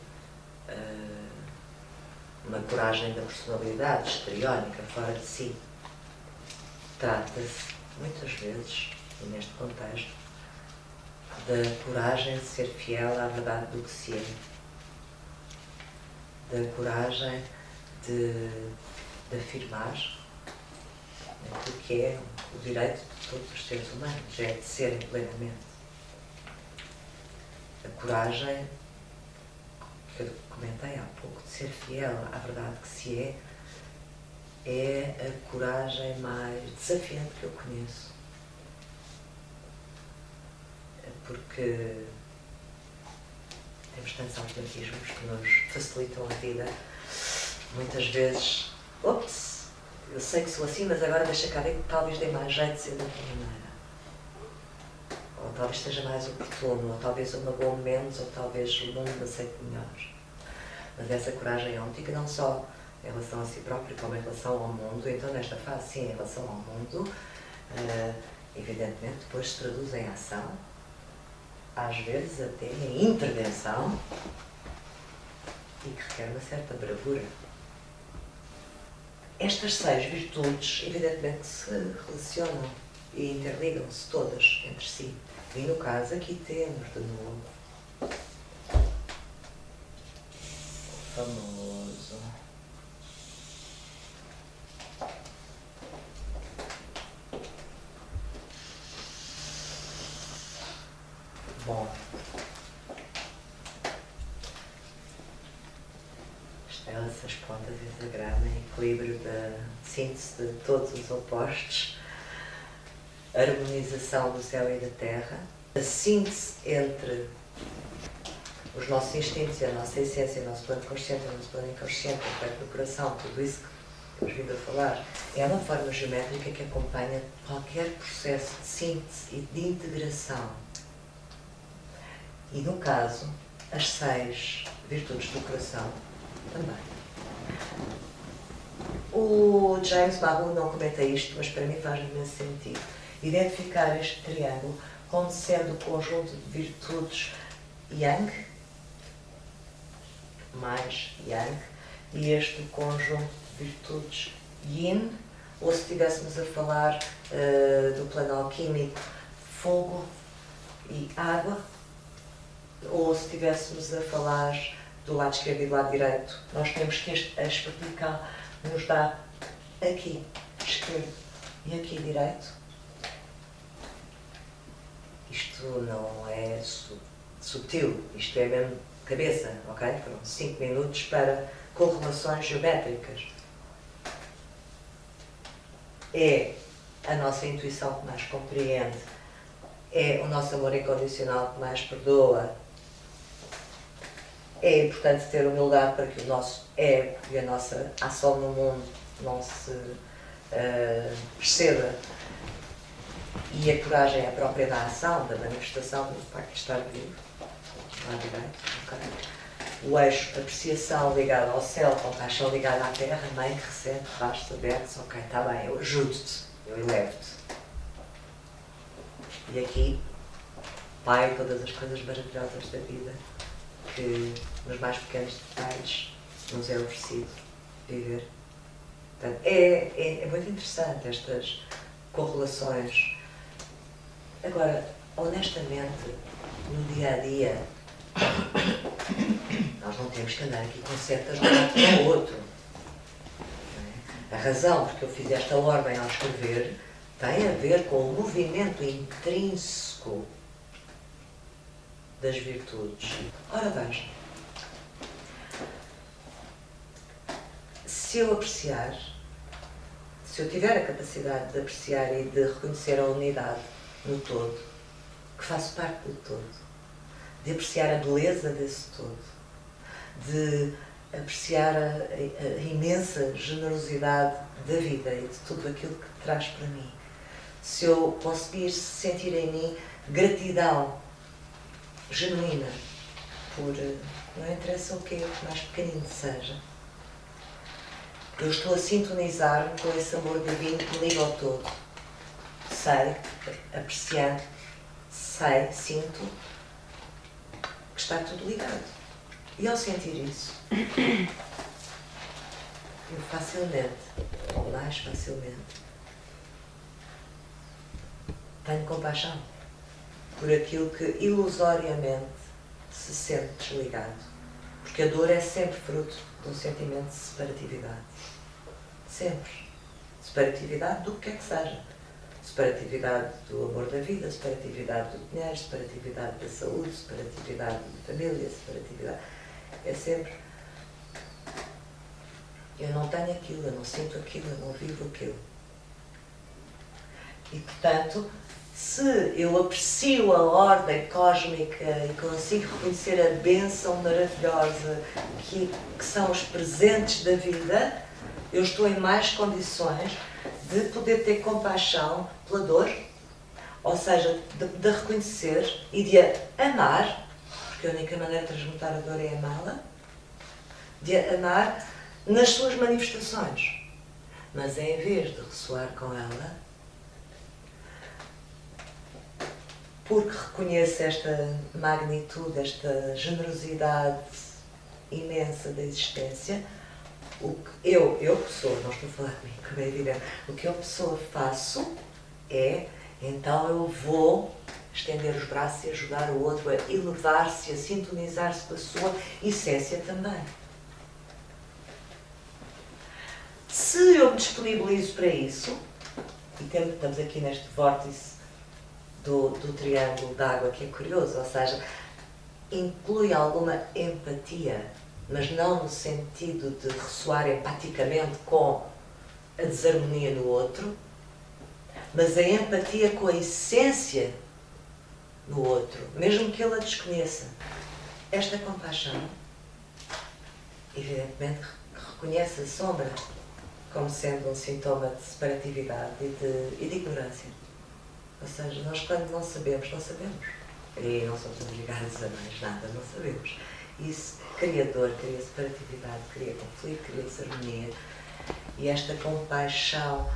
uma coragem da personalidade histriónica fora de si. Trata-se, muitas vezes, e neste contexto, da coragem de ser fiel à verdade do que se é. Da coragem de afirmar aquilo que é o direito de todos os seres humanos, é de serem plenamente. A coragem, que eu comentei há pouco, de ser fiel à verdade que se é a coragem mais desafiante que eu conheço. Porque temos tantos automatismos que nos facilitam a vida. Muitas vezes, ops, eu sei que sou assim, mas agora deixa cá ver que talvez dê mais jeito de ser de outra maneira. Ou talvez seja mais oportuno, ou talvez eu magoe menos, ou talvez o mundo aceite melhor. Mas essa coragem é ótica não só em relação a si próprio, como em relação ao mundo. Então, nesta fase, sim, em relação ao mundo, evidentemente, depois se traduz em ação, às vezes até em intervenção, e que requer uma certa bravura. Estas 6 virtudes, evidentemente, que se relacionam e interligam-se todas entre si. E no caso, aqui temos de novo o famoso bom. Estela-se as pontas e hexagrama em equilíbrio da síntese de todos os opostos, a harmonização do céu e da terra, a síntese entre os nossos instintos e a nossa essência, o nosso plano consciente e o nosso plano inconsciente, o aspecto do coração, tudo isso que temos vindo a falar, é uma forma geométrica que acompanha qualquer processo de síntese e de integração. E no caso, as 6 virtudes do coração também. O James Barrow não comenta isto, mas para mim faz imenso sentido. Identificar este triângulo como sendo o conjunto de virtudes Yang, mais Yang, e este conjunto de virtudes Yin, ou se estivéssemos a falar do plano alquímico, fogo e água, ou se estivéssemos a falar do lado esquerdo e do lado direito, nós temos que este eixo vertical nos dá aqui esquerdo e aqui direito. Isto não é sutil, isto é mesmo cabeça, ok? Foram 5 minutos para correlações geométricas. É a nossa intuição que mais compreende, é o nosso amor incondicional que mais perdoa. É importante ter humildade para que o nosso ego e a nossa ação no mundo não se exceda. E a coragem é a própria da ação, da manifestação do facto de estar vivo. Lá direito, ok? o eixo apreciação ligado ao céu, compaixão ligado à terra, mãe que recebe, braços abertos, ok, está bem, eu ajudo-te, eu elevo-te. E aqui, pai, todas as coisas maravilhosas da vida que nos mais pequenos detalhes nos é oferecido viver. Portanto, é muito interessante estas correlações. Agora, honestamente, no dia a dia, nós não temos que andar aqui com setas de um lado para o outro. Não é? A razão porque eu fiz esta ordem ao escrever tem a ver com o movimento intrínseco das virtudes. Ora, veja, se eu apreciar, se eu tiver a capacidade de apreciar e de reconhecer a unidade no todo, que faço parte do todo, de apreciar a beleza desse todo, de apreciar a imensa generosidade da vida e de tudo aquilo que traz para mim, se eu conseguir sentir em mim gratidão genuína por, não interessa o que é, o mais pequenino seja, eu estou a sintonizar-me com esse amor divino que me liga ao todo. Sei, apreciando, sei, sinto que está tudo ligado. E ao sentir isso, eu facilmente, ou mais facilmente, tenho compaixão por aquilo que ilusoriamente se sente desligado. Porque a dor é sempre fruto de um sentimento de separatividade. Sempre. Separatividade do que quer que seja. Separatividade do amor da vida, separatividade do dinheiro, separatividade da saúde, separatividade da família, separatividade. É sempre. Eu não tenho aquilo, eu não sinto aquilo, eu não vivo aquilo. E, portanto, se eu aprecio a ordem cósmica e consigo reconhecer a bênção maravilhosa que são os presentes da vida, eu estou em mais condições de poder ter compaixão pela dor, ou seja, de reconhecer e de a amar, porque a única maneira de transmutar a dor é amá-la, de a amar nas suas manifestações. Mas em vez de ressoar com ela, porque reconheço esta magnitude, esta generosidade imensa da existência, o que eu pessoa, não estou a falar comigo, como é evidente, o que eu pessoa faço é, então eu vou estender os braços e ajudar o outro a elevar-se, a sintonizar-se com a sua essência também. Se eu me disponibilizo para isso, e estamos aqui neste vórtice do triângulo d'água, que é curioso, ou seja, inclui alguma empatia, mas não no sentido de ressoar empaticamente com a desarmonia no outro, mas a empatia com a essência no outro, mesmo que ele a desconheça. Esta compaixão, evidentemente, reconhece a sombra como sendo um sintoma de separatividade e de ignorância. Ou seja, nós quando não sabemos, não sabemos. E não somos obrigados a mais nada, não sabemos. Isso cria dor, cria separatividade, cria conflito, cria desarmonia. E esta compaixão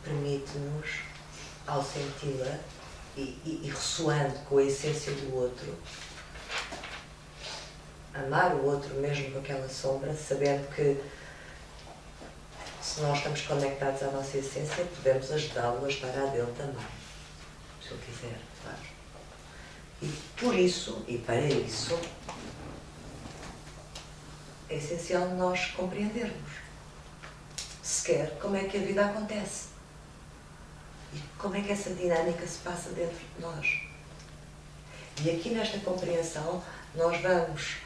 permite-nos, ao senti-la e ressoando com a essência do outro, amar o outro mesmo com aquela sombra, sabendo que se nós estamos conectados à nossa essência, podemos ajudá-lo a estar à dele também, se ele quiser, claro. E por isso, e para isso, é essencial nós compreendermos sequer como é que a vida acontece e como é que essa dinâmica se passa dentro de nós. E aqui nesta compreensão nós vamos,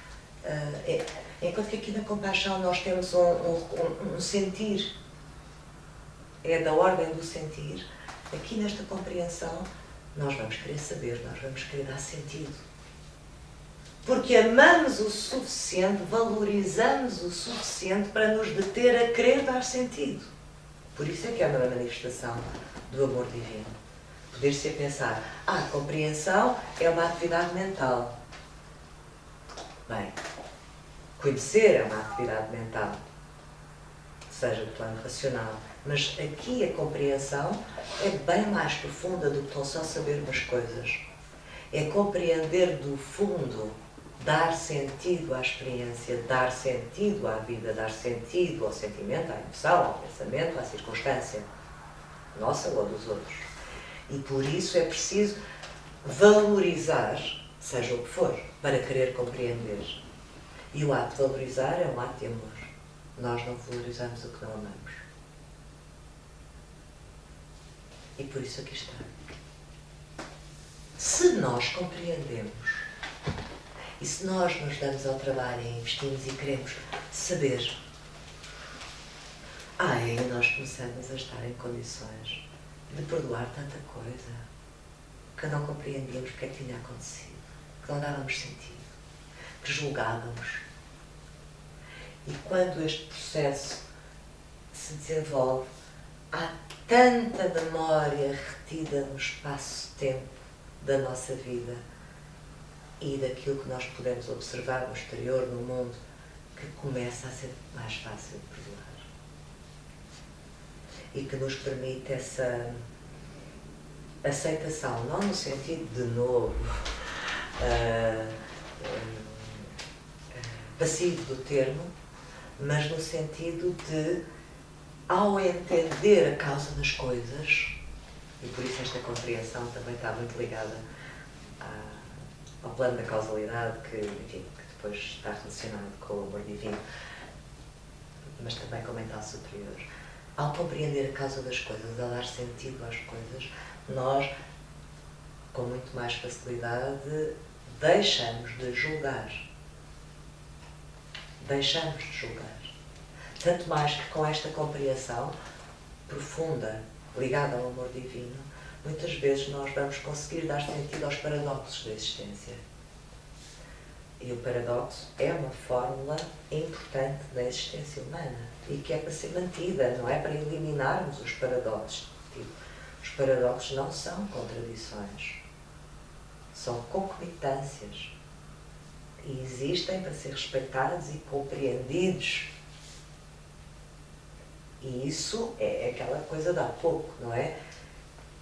enquanto que aqui na compaixão nós temos um sentir, é da ordem do sentir, aqui nesta compreensão nós vamos querer saber, nós vamos querer dar sentido. Porque amamos o suficiente, valorizamos o suficiente para nos deter a querer dar sentido. Por isso é que é uma manifestação do amor divino. Poder-se pensar, a compreensão é uma atividade mental. Bem, conhecer é uma atividade mental, seja do plano racional, mas aqui a compreensão é bem mais profunda do que tão só saber umas coisas. É compreender do fundo, dar sentido à experiência, dar sentido à vida, dar sentido ao sentimento, à emoção, ao pensamento, à circunstância, nossa ou dos outros. E por isso é preciso valorizar, seja o que for, para querer compreender. E o ato de valorizar é um ato de amor. Nós não valorizamos o que não amamos. E por isso aqui está. Se nós compreendemos e se nós nos damos ao trabalho e investimos e queremos saber, aí nós começamos a estar em condições de perdoar tanta coisa que não compreendíamos porque é que tinha acontecido, que não dávamos sentido, que julgávamos. E quando este processo se desenvolve, há tanta memória retida no espaço-tempo da nossa vida e daquilo que nós podemos observar no exterior, no mundo, que começa a ser mais fácil de perdoar. E que nos permite essa aceitação, não no sentido de novo passivo do termo, mas no sentido de, ao entender a causa das coisas, e por isso esta compreensão também está muito ligada ao plano da causalidade, que, enfim, que depois está relacionado com o amor divino, mas também com o mental superior. Ao compreender a causa das coisas, ao dar sentido às coisas, nós, com muito mais facilidade, deixamos de julgar. Deixamos de julgar. Tanto mais que com esta compreensão profunda, ligada ao amor divino, muitas vezes nós vamos conseguir dar sentido aos paradoxos da existência. E o paradoxo é uma fórmula importante na existência humana e que é para ser mantida, não é para eliminarmos os paradoxos. Os paradoxos não são contradições, são concomitâncias. E existem para ser respeitados e compreendidos. E isso é aquela coisa de há pouco, não é?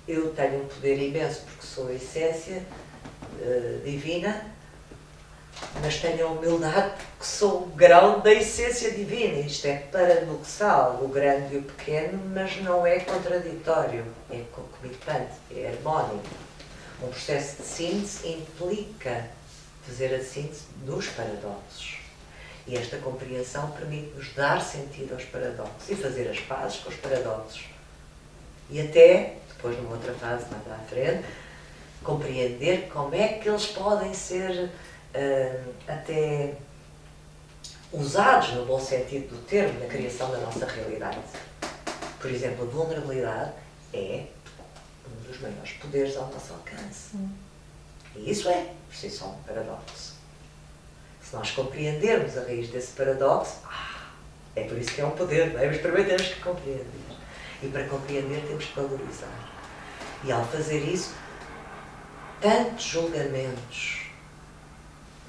Eu tenho um poder imenso porque sou a essência divina, mas tenho a humildade porque sou o grau da essência divina. Isto é paradoxal, o grande e o pequeno, mas não é contraditório, é concomitante, é harmónico. Um processo de síntese implica fazer a síntese dos paradoxos. E esta compreensão permite-nos dar sentido aos paradoxos e fazer as pazes com os paradoxos. E até, depois numa outra fase mais à frente, compreender como é que eles podem ser até usados no bom sentido do termo na criação da nossa realidade. Por exemplo, a vulnerabilidade é um dos maiores poderes ao nosso alcance. E isso é, por si só, um paradoxo. Se nós compreendermos a raiz desse paradoxo, é por isso que é um poder, não é? Mas primeiro temos que compreender. E para compreender temos que valorizar. E ao fazer isso, tantos julgamentos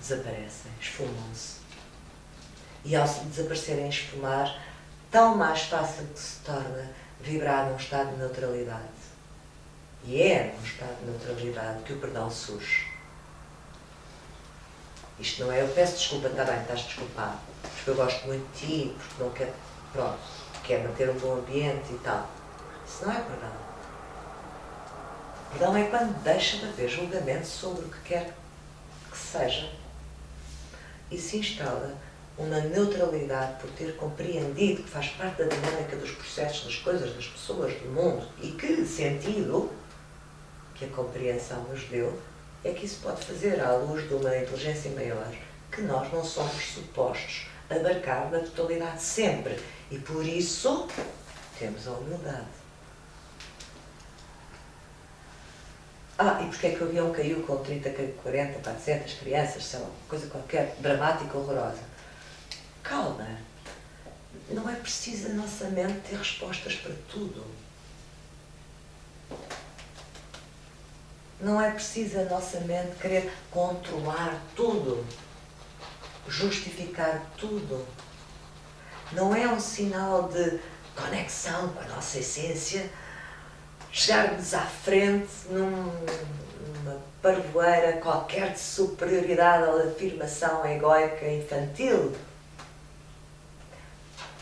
desaparecem, esfumam-se. E ao se desaparecerem e esfumar, tão mais fácil que se torna vibrar num estado de neutralidade. E é num estado de neutralidade que o perdão surge. Isto não é, eu peço desculpa, está bem, estás desculpado, porque eu gosto muito de ti, porque não quero, pronto, quero manter um bom ambiente e tal. Isso não é perdão. Perdão é quando deixa de haver julgamento sobre o que quer que seja e se instala uma neutralidade por ter compreendido que faz parte da dinâmica dos processos, das coisas, das pessoas, do mundo e que sentido que a compreensão nos deu é que isso pode fazer à luz de uma inteligência maior que nós não somos supostos a abarcar na totalidade sempre e por isso temos a humildade. E porque é que o avião caiu com 30, 40, 400 crianças, sei lá, coisa qualquer, dramática, horrorosa? Calma. Não é preciso a nossa mente ter respostas para tudo. Não é preciso a nossa mente querer controlar tudo. justificar tudo. Não é um sinal de conexão com a nossa essência, chegarmos à frente numa parvoeira qualquer de superioridade ou de afirmação egóica infantil.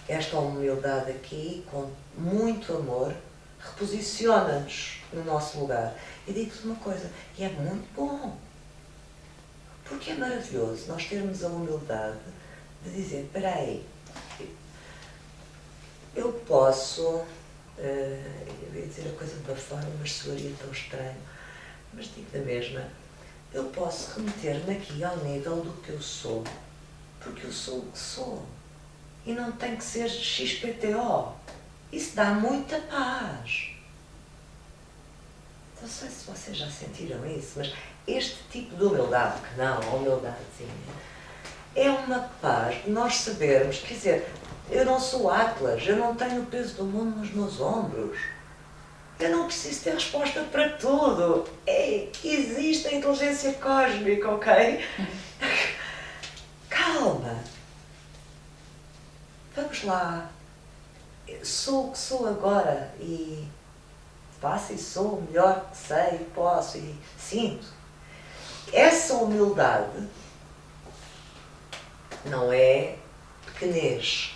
Esta humildade aqui, com muito amor, reposiciona-nos no nosso lugar. E digo-vos uma coisa, e é muito bom, porque é maravilhoso nós termos a humildade de dizer, espera aí, eu posso, eu ia dizer a coisa de uma forma, mas soaria tão estranho, mas digo da mesma, eu posso remeter-me aqui ao nível do que eu sou, porque eu sou o que sou, e não tem que ser XPTO. Isso dá muita paz. Não sei se vocês já sentiram isso, mas este tipo de humildade, que não, a humildadezinha, é uma paz de nós sabermos, quer dizer, eu não sou Atlas, eu não tenho o peso do mundo nos meus ombros. Eu não preciso ter resposta para tudo. Existe a inteligência cósmica, ok? Calma. Vamos lá. Sou o que sou agora e faço e sou o melhor que sei e posso e sinto. Essa humildade não é pequenez.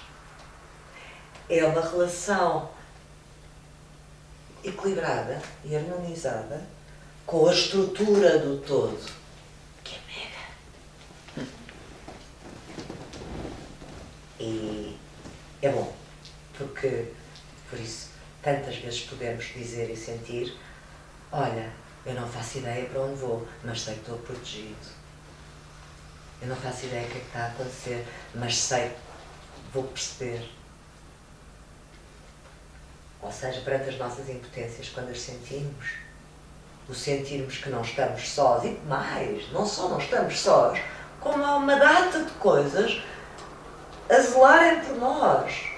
É uma relação equilibrada e harmonizada com a estrutura do todo, que é mega. E é bom, porque, por isso, tantas vezes podemos dizer e sentir, olha, eu não faço ideia para onde vou, mas sei que estou protegido. Eu não faço ideia do que é que está a acontecer, mas sei que vou perceber. Ou seja, perante as nossas impotências, quando as sentimos, o sentirmos que não estamos sós, e mais, não só não estamos sós, como há uma data de coisas a zelarem por nós.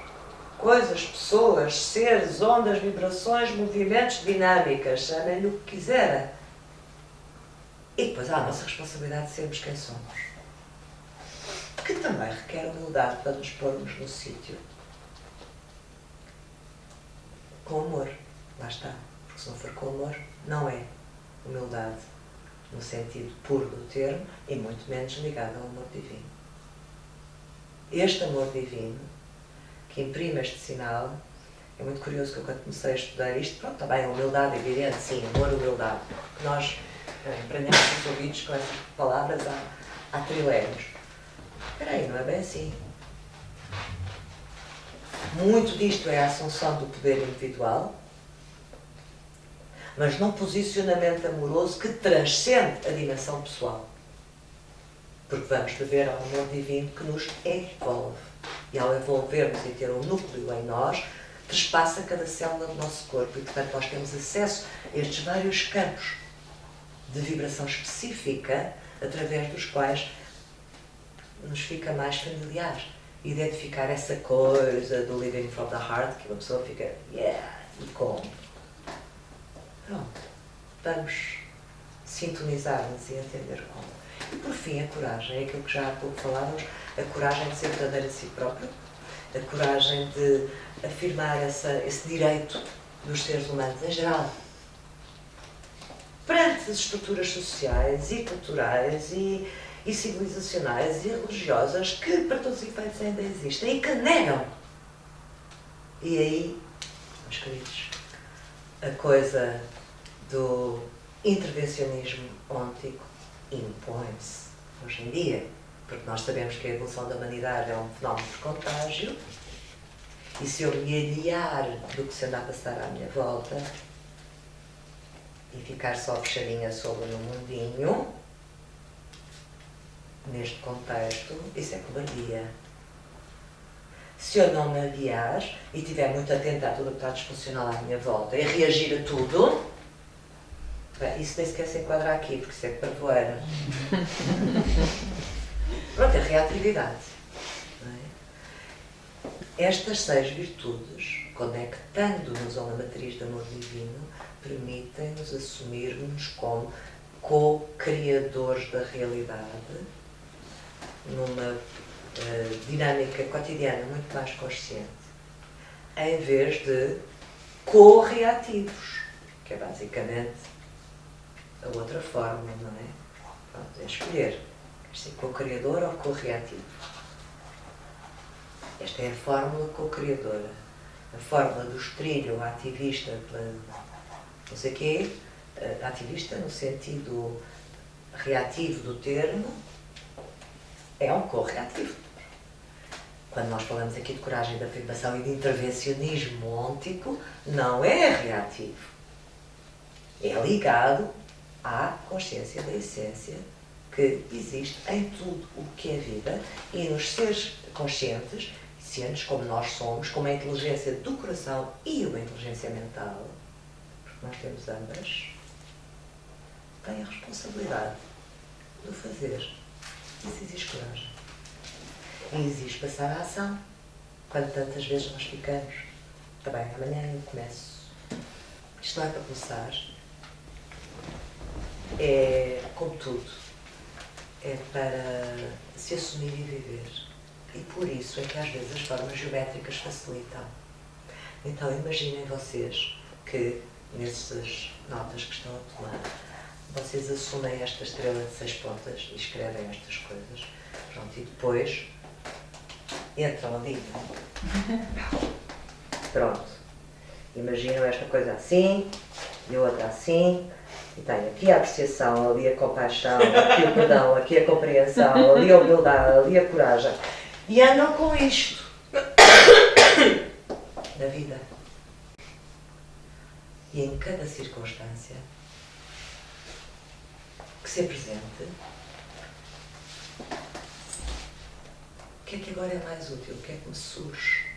Coisas, pessoas, seres, ondas, vibrações, movimentos, dinâmicas, chamem-lhe o que quiserem. E depois há a nossa responsabilidade de sermos quem somos. Que também requer humildade para nos pormos no sítio. Com amor, lá está. Porque se não for com amor, não é humildade no sentido puro do termo e muito menos ligado ao amor divino. Este amor divino que imprime este sinal, é muito curioso que eu quando comecei a estudar isto, pronto, também a humildade é evidente, sim, amor, humildade. Nós empreendemos os ouvidos com essas palavras há trilénios. Espera aí, não é bem assim. Muito disto é a assunção do poder individual, mas num posicionamento amoroso que transcende a dimensão pessoal. Porque vamos beber ao amor divino que nos envolve. E ao envolvermos e ter um núcleo em nós, trespassa cada célula do nosso corpo. E, portanto, nós temos acesso a estes vários campos de vibração específica, através dos quais nos fica mais familiar. Identificar essa coisa do living from the heart, que uma pessoa fica, yeah, e como? Pronto, vamos sintonizar-nos e entender como. E por fim, a coragem, é aquilo que já há pouco falávamos, a coragem de ser verdadeira a si próprio, a coragem de afirmar esse direito dos seres humanos em geral, perante as estruturas sociais e culturais e civilizacionais e religiosas que, para todos os efeitos, ainda existem e que negam. E aí, meus queridos, a coisa do intervencionismo ôntico impõe-se hoje em dia, porque nós sabemos que a evolução da humanidade é um fenómeno de contágio e se eu me aliar do que se anda a passar à minha volta e ficar só fechadinha sobre no mundinho, neste contexto, isso é cobardia. Se eu não me aliar e estiver muito atenta a tudo o que está disfuncional à minha volta e reagir a tudo, bem, isso nem sequer se enquadra aqui, porque isso é parvoeira. Pronto, é reatividade. Não é? Estas 6 virtudes, conectando-nos a uma matriz de amor divino, permitem-nos assumir-nos como co-criadores da realidade, numa dinâmica cotidiana muito mais consciente, em vez de co-reativos, que é basicamente a outra fórmula, não é? Pronto, é escolher. Quer ser co-criador ou co-reativo. Esta é a fórmula co-criadora. A fórmula do estrilho ativista, não sei o quê, ativista no sentido reativo do termo, é um co-reativo. Quando nós falamos aqui de coragem de afirmação e de intervencionismo ôntico, não é reativo. É ligado à consciência da essência que existe em tudo o que é vida e nos seres conscientes, cientes como nós somos, como a inteligência do coração e uma inteligência mental, porque nós temos ambas, têm a responsabilidade do fazer. Isso exige coragem. E exige passar à ação. Quando tantas vezes nós ficamos, está bem, amanhã eu começo. Isto não é para começar. É, como tudo, é para se assumir e viver. E por isso é que às vezes as formas geométricas facilitam. Então imaginem vocês que nessas notas que estão a tomar, vocês assumem esta estrela de 6 pontas e escrevem estas coisas. Pronto, e depois entram ali. Pronto. Imaginam esta coisa assim e a outra assim. E tem aqui a apreciação, ali a compaixão, aqui o perdão, aqui a compreensão, ali a humildade, ali a coragem. E andam com isto na vida. E em cada circunstância que se apresente, o que é que agora é mais útil? O que é que me surge?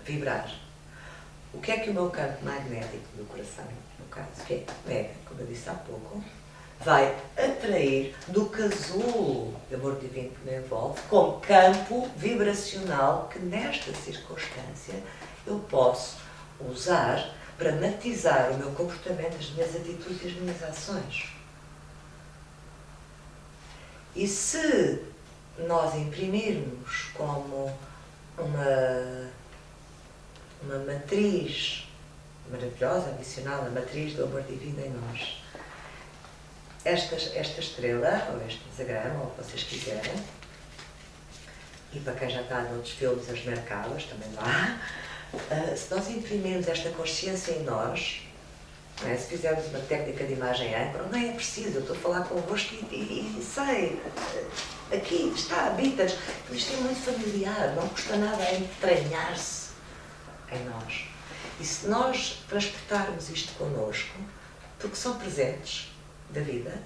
Vibrar. O que é que o meu campo magnético do coração, no caso, que é mega, como eu disse há pouco, vai atrair do casulo do amor divino que me envolve como campo vibracional que nesta circunstância eu posso usar para matizar o meu comportamento, as minhas atitudes e as minhas ações. E se nós imprimirmos como uma matriz maravilhosa, adicional, a matriz do amor divino em nós, esta estrela, ou este desagrama, ou o que vocês quiserem, e para quem já está noutros filmes, as mercadas, também lá, se nós imprimirmos esta consciência em nós, não é? Se fizermos uma técnica de imagem âncora, não é preciso, eu estou a falar convosco e sei, aqui está, habitas, isto é muito familiar, não custa nada a entranhar-se em nós. E se nós transportarmos isto connosco, porque são presentes da vida,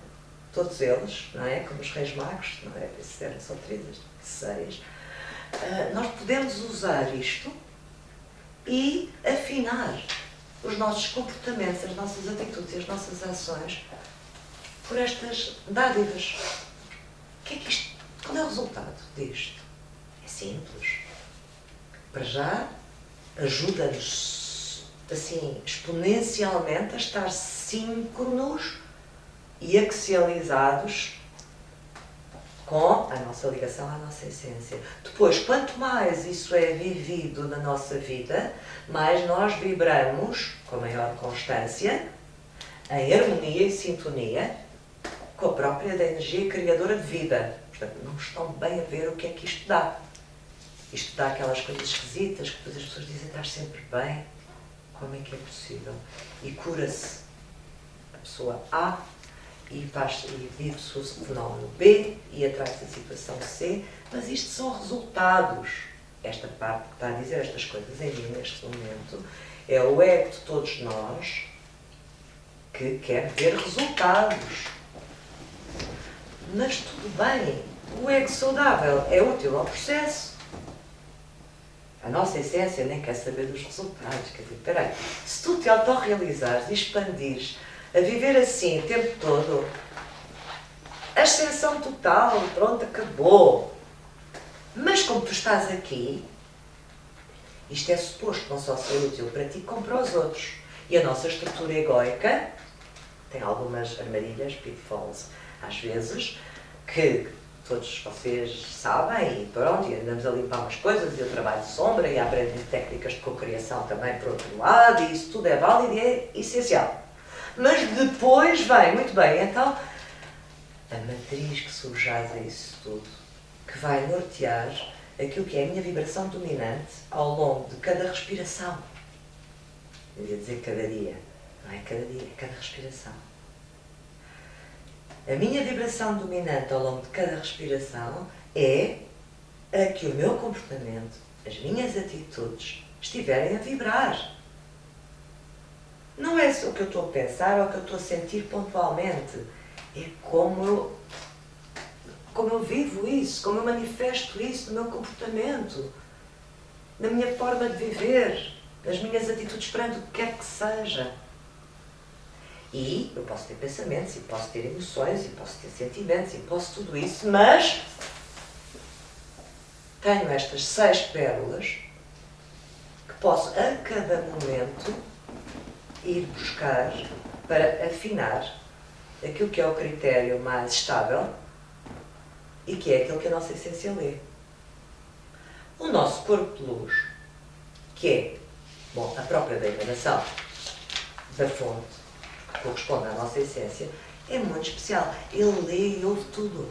todos eles, não é? Como os reis magos, não é? Se eram só 6, nós podemos usar isto e afinar os nossos comportamentos, as nossas atitudes e as nossas ações por estas dádivas. O que é que isto, qual é o resultado disto? É simples. Para já, ajuda-nos assim exponencialmente a estar síncronos e axializados com a nossa ligação à nossa essência. Depois, quanto mais isso é vivido na nossa vida, mais nós vibramos com maior constância, em harmonia e sintonia com a própria da energia criadora de vida. Portanto, não estão bem a ver o que é que isto dá. Isto dá aquelas coisas esquisitas que depois as pessoas dizem: estás sempre bem. Como é que é possível? E cura-se a pessoa A e vive-se o fenómeno B e atrai-se a situação C, mas isto são resultados. Esta parte que está a dizer estas coisas em mim neste momento é o ego de todos nós que quer ver resultados. Mas tudo bem, o ego saudável é útil ao processo. A nossa essência nem quer saber dos resultados. Quer dizer, espera aí, se tu te autorrealizares e expandires a viver assim o tempo todo, ascensão total, pronto, acabou. Mas como tu estás aqui, isto é suposto não só ser útil para ti, como para os outros. E a nossa estrutura egóica tem algumas armadilhas, pitfalls, às vezes, que todos vocês sabem, e pronto, e andamos a limpar umas coisas, e o trabalho de sombra, e a aprender técnicas de cocriação também por outro lado, e isso tudo é válido e é essencial. Mas depois vem, muito bem, então, a matriz que subjaz a isso tudo, que vai nortear aquilo que é a minha vibração dominante ao longo de cada respiração. Eu ia dizer cada dia, não é cada dia, é cada respiração. A minha vibração dominante ao longo de cada respiração é a que o meu comportamento, as minhas atitudes, estiverem a vibrar. Não é só o que eu estou a pensar ou o que eu estou a sentir pontualmente. É como eu vivo isso, como eu manifesto isso no meu comportamento, na minha forma de viver, nas minhas atitudes perante o que quer que seja. E eu posso ter pensamentos, e posso ter emoções, e posso ter sentimentos, e posso tudo isso, mas tenho estas 6 pérolas que posso a cada momento ir buscar para afinar aquilo que é o critério mais estável e que é aquilo que a nossa essência lê. O nosso corpo de luz, que é, bom, a própria da emanação da fonte, que corresponde à nossa essência, é muito especial. Ele lê e ouve tudo.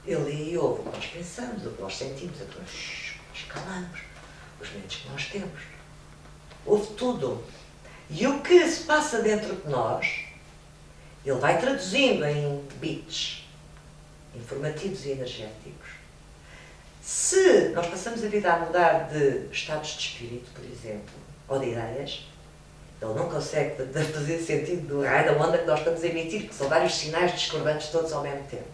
Ele lê e ouve o que nós pensamos, o que nós sentimos, o que nós calamos, os medos que nós temos. Ouve tudo. E o que se passa dentro de nós, ele vai traduzindo em bits informativos e energéticos. Se nós passamos a vida a mudar de estados de espírito, por exemplo, ou de ideias, ele não consegue fazer sentido do raio da onda que nós estamos a emitir, que são vários sinais discordantes todos ao mesmo tempo.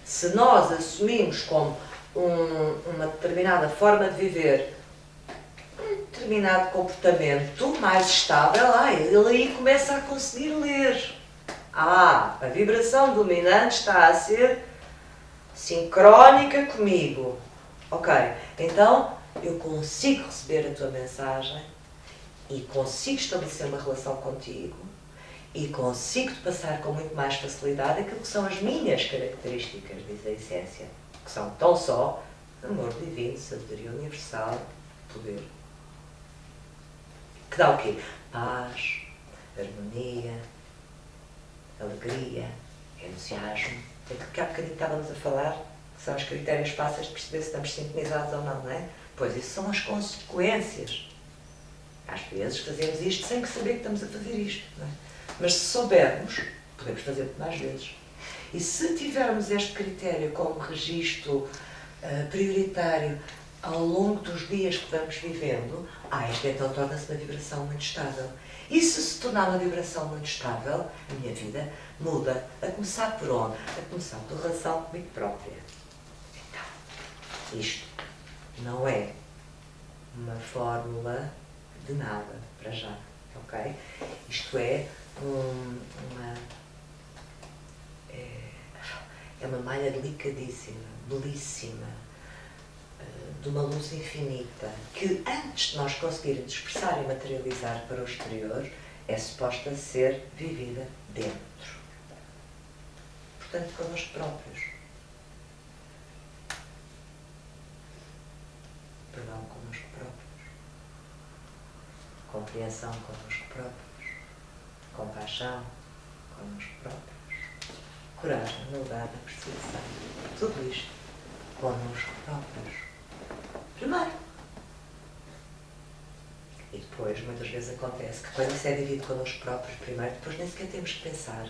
Se nós assumimos como uma determinada forma de viver, um determinado comportamento mais estável, ele aí começa a conseguir ler. A vibração dominante está a ser sincrónica comigo. Ok, então eu consigo receber a tua mensagem e consigo estabelecer uma relação contigo e consigo-te passar com muito mais facilidade aquilo que são as minhas características, diz a essência, que são tão só amor divino, sabedoria universal, poder. Que dá o quê? Paz, harmonia, alegria, entusiasmo. Aquilo que há bocadinho estávamos a falar, que são os critérios fáceis de perceber se estamos sintonizados ou não, não é? Pois isso são as consequências. Às vezes fazemos isto sem saber que estamos a fazer isto, não é? Mas se soubermos, podemos fazer mais vezes. E se tivermos este critério como registro prioritário ao longo dos dias que vamos vivendo, esta então torna-se uma vibração muito estável. E se tornar uma vibração muito estável, a minha vida muda. A começar por onde? A começar pela relação comigo própria. Então, isto não é uma fórmula de nada, para já, ok? Isto é uma malha delicadíssima, belíssima, de uma luz infinita, que antes de nós conseguirmos expressar e materializar para o exterior, é suposta ser vivida dentro. Portanto, connosco próprios. Perdão connosco próprios. Compreensão connosco próprios. Compaixão connosco próprios. Coragem, humildade, apreciação. Tudo isto connosco próprios. Primeiro. E depois, muitas vezes acontece que quando isso é vivido connosco próprios primeiro, depois nem sequer temos que pensar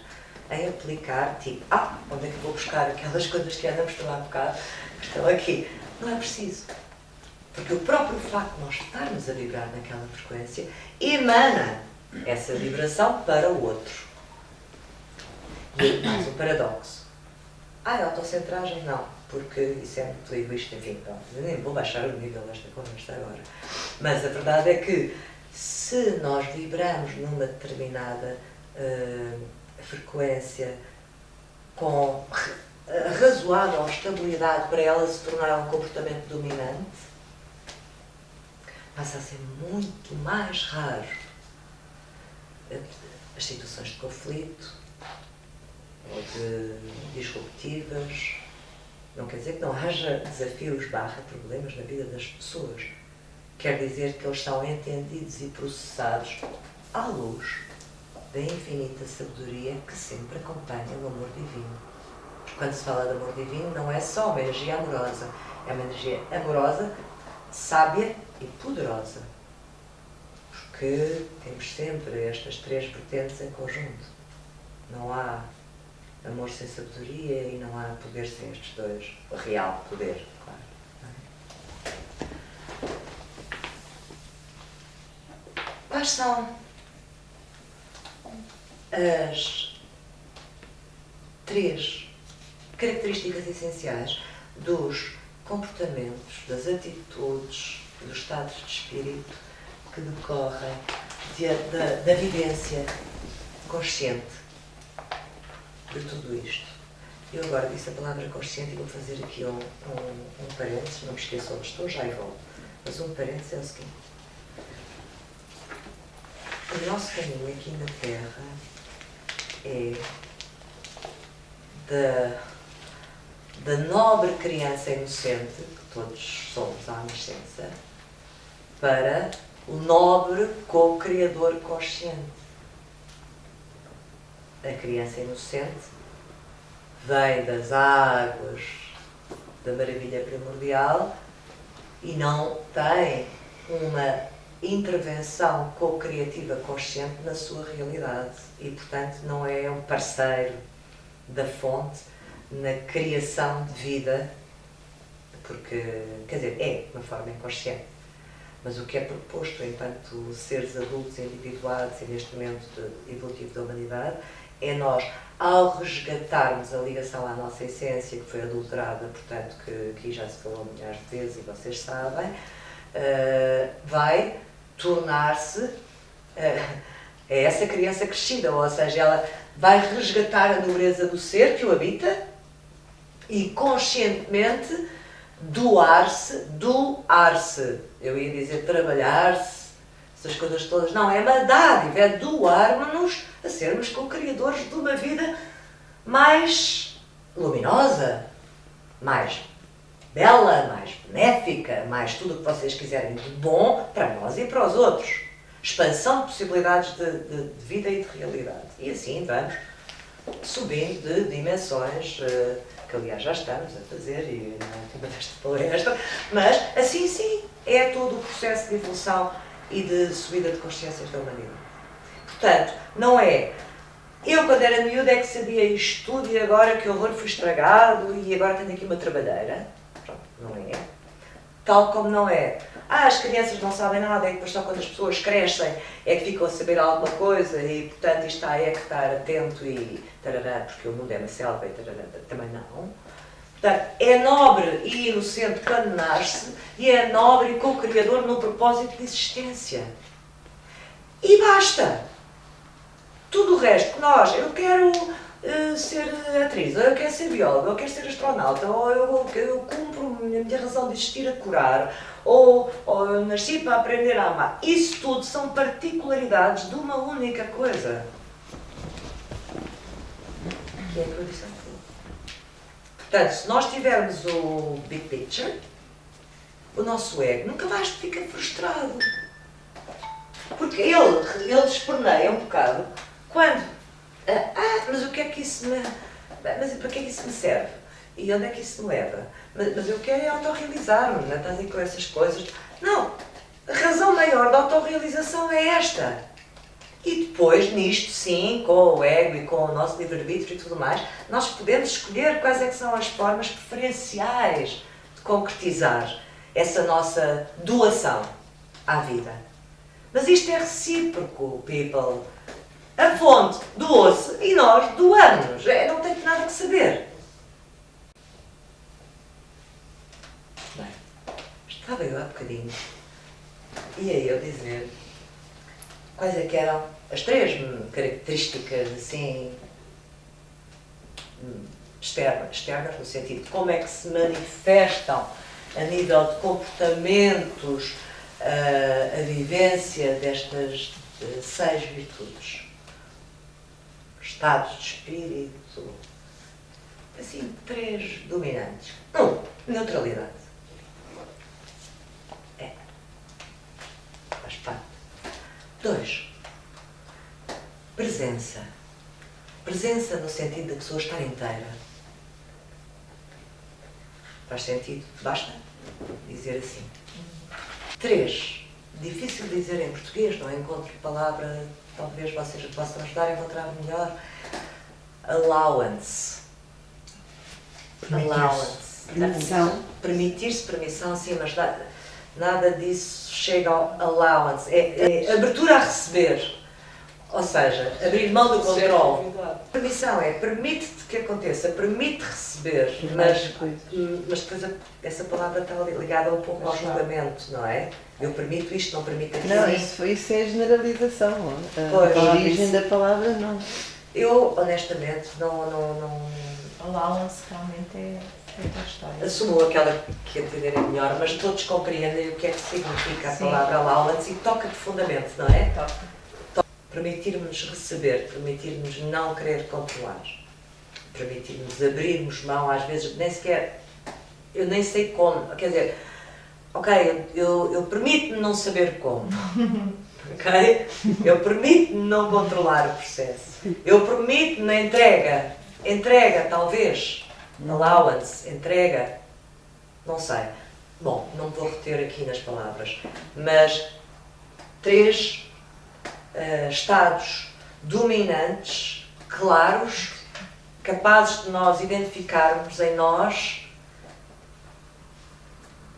em aplicar, tipo, onde é que eu vou buscar aquelas coisas que andamos por lá um bocado, que estão aqui. Não é preciso. Porque o próprio facto de nós estarmos a vibrar naquela frequência emana essa vibração para o outro. E mais um paradoxo. Autocentragem não, porque isso é muito egoísta, enfim, pronto, eu nem vou baixar o nível desta conversa agora. Mas a verdade é que se nós vibramos numa determinada frequência com razoável estabilidade para ela se tornar um comportamento dominante, passa a ser muito mais raro as situações de conflito, ou de disruptivas. Não quer dizer que não haja desafios / problemas na vida das pessoas. Quer dizer que eles são entendidos e processados à luz da infinita sabedoria que sempre acompanha o amor divino. Porque quando se fala de amor divino, não é só uma energia amorosa, é uma energia amorosa, sábia e poderosa. Porque temos sempre estas 3 vertentes em conjunto. Não há amor sem sabedoria e não há poder sem estes 2. O real poder, claro. Quais são as 3 características essenciais dos comportamentos, das atitudes, dos estados de espírito que decorrem da vivência consciente de tudo isto? Eu agora disse a palavra consciente e vou fazer aqui um parênteses, não me esqueçam onde estou, já e volto. Mas um parênteses é o seguinte. O nosso caminho aqui na Terra é da nobre criança inocente, que todos somos à nascença, para o nobre co-criador consciente. A criança inocente vem das águas da maravilha primordial e não tem uma intervenção co-criativa consciente na sua realidade e, portanto, não é um parceiro da fonte na criação de vida, porque, quer dizer, é de uma forma inconsciente. Mas o que é proposto enquanto seres adultos individuados e neste momento evolutivo da humanidade é nós, ao resgatarmos a ligação à nossa essência, que foi adulterada, portanto, que aqui já se falou milhares de vezes e vocês sabem, vai tornar-se essa criança crescida, ou seja, ela vai resgatar a nobreza do ser que o habita e conscientemente doar-se, eu ia dizer trabalhar-se, essas coisas todas, não, é uma dádiva, é doar-nos a sermos co-criadores de uma vida mais luminosa, mais bela, mais benéfica, mais tudo o que vocês quiserem de bom para nós e para os outros. Expansão de possibilidades de vida e de realidade. E assim vamos subindo de dimensões, que aliás já estamos a fazer e na última desta palestra, mas assim sim é todo o processo de evolução e de subida de consciências da humanidade. Portanto, não é eu quando era miúda é que sabia isto tudo e agora que horror fui estragado e agora tenho aqui uma trabalheira. Pronto, não é. Tal como não é. As crianças não sabem nada, é que depois só quando as pessoas crescem é que ficam a saber alguma coisa e, portanto, isto é que estar atento e tarará, porque o mundo é uma selva e tarará, também não. Portanto, é nobre e inocente quando nasce e é nobre e co-criador no propósito de existência. E basta! Tudo o resto que nós, eu quero ser atriz, ou eu quero ser bióloga, ou eu quero ser astronauta, ou eu cumpro a minha razão de existir a curar, ou eu nasci para aprender a amar. Isso tudo são particularidades de uma única coisa. Que é a condição de tudo. Portanto, se nós tivermos o big picture, o nosso ego nunca mais fica frustrado. Porque ele esperneia um bocado quando, mas o que é que isso me... Mas para que é que isso me serve? E onde é que isso me leva? Mas eu quero é autorrealizar-me, não estás aí com essas coisas. Não, a razão maior da autorrealização é esta. E depois, nisto sim, com o ego e com o nosso livre-arbítrio e tudo mais, nós podemos escolher quais é que são as formas preferenciais de concretizar essa nossa doação à vida. Mas isto é recíproco, people. A fonte doou-se e nós doamos. Não tem nada que saber. Bem, estava eu há bocadinho. E aí eu dizer quais é que eram as 3 características assim externas no sentido de como é que se manifestam a nível de comportamentos a vivência destas 6 virtudes. estados de espírito, assim, 3 dominantes. neutralidade. Faz parte. 2, presença. Presença no sentido da pessoa estar inteira. Faz sentido? Basta dizer assim. 3, difícil dizer em português, não encontro palavra, talvez vocês possam ajudar a encontrar melhor. Allowance. Allowance. Permissão. Permitir-se permissão, sim, mas nada disso chega ao allowance. É abertura a receber. Ou seja, abrir mão do controle. Permissão permite-te que aconteça, permite receber, mas depois essa palavra está ligada um pouco ao julgamento, não é? Eu permito isto, não permito aquilo. Não, isso é generalização. Pois, A origem isso. da palavra não. Eu, honestamente, não Allowance realmente é a história. assumo aquela que entenderem melhor, mas todos compreendem o que é que significa a Sim. palavra allowance e toca profundamente, não é? Toca. Permitir-nos receber, permitir-nos não querer controlar, permitir-nos abrirmos mão, às vezes nem sequer, eu nem sei como, quer dizer, ok, eu permito-me não saber como, ok? Eu permito-me não controlar o processo, eu permito-me na entrega talvez, allowance, entrega, não sei. Bom, não vou reter aqui nas palavras, mas 3 estados dominantes, claros, capazes de nós identificarmos em nós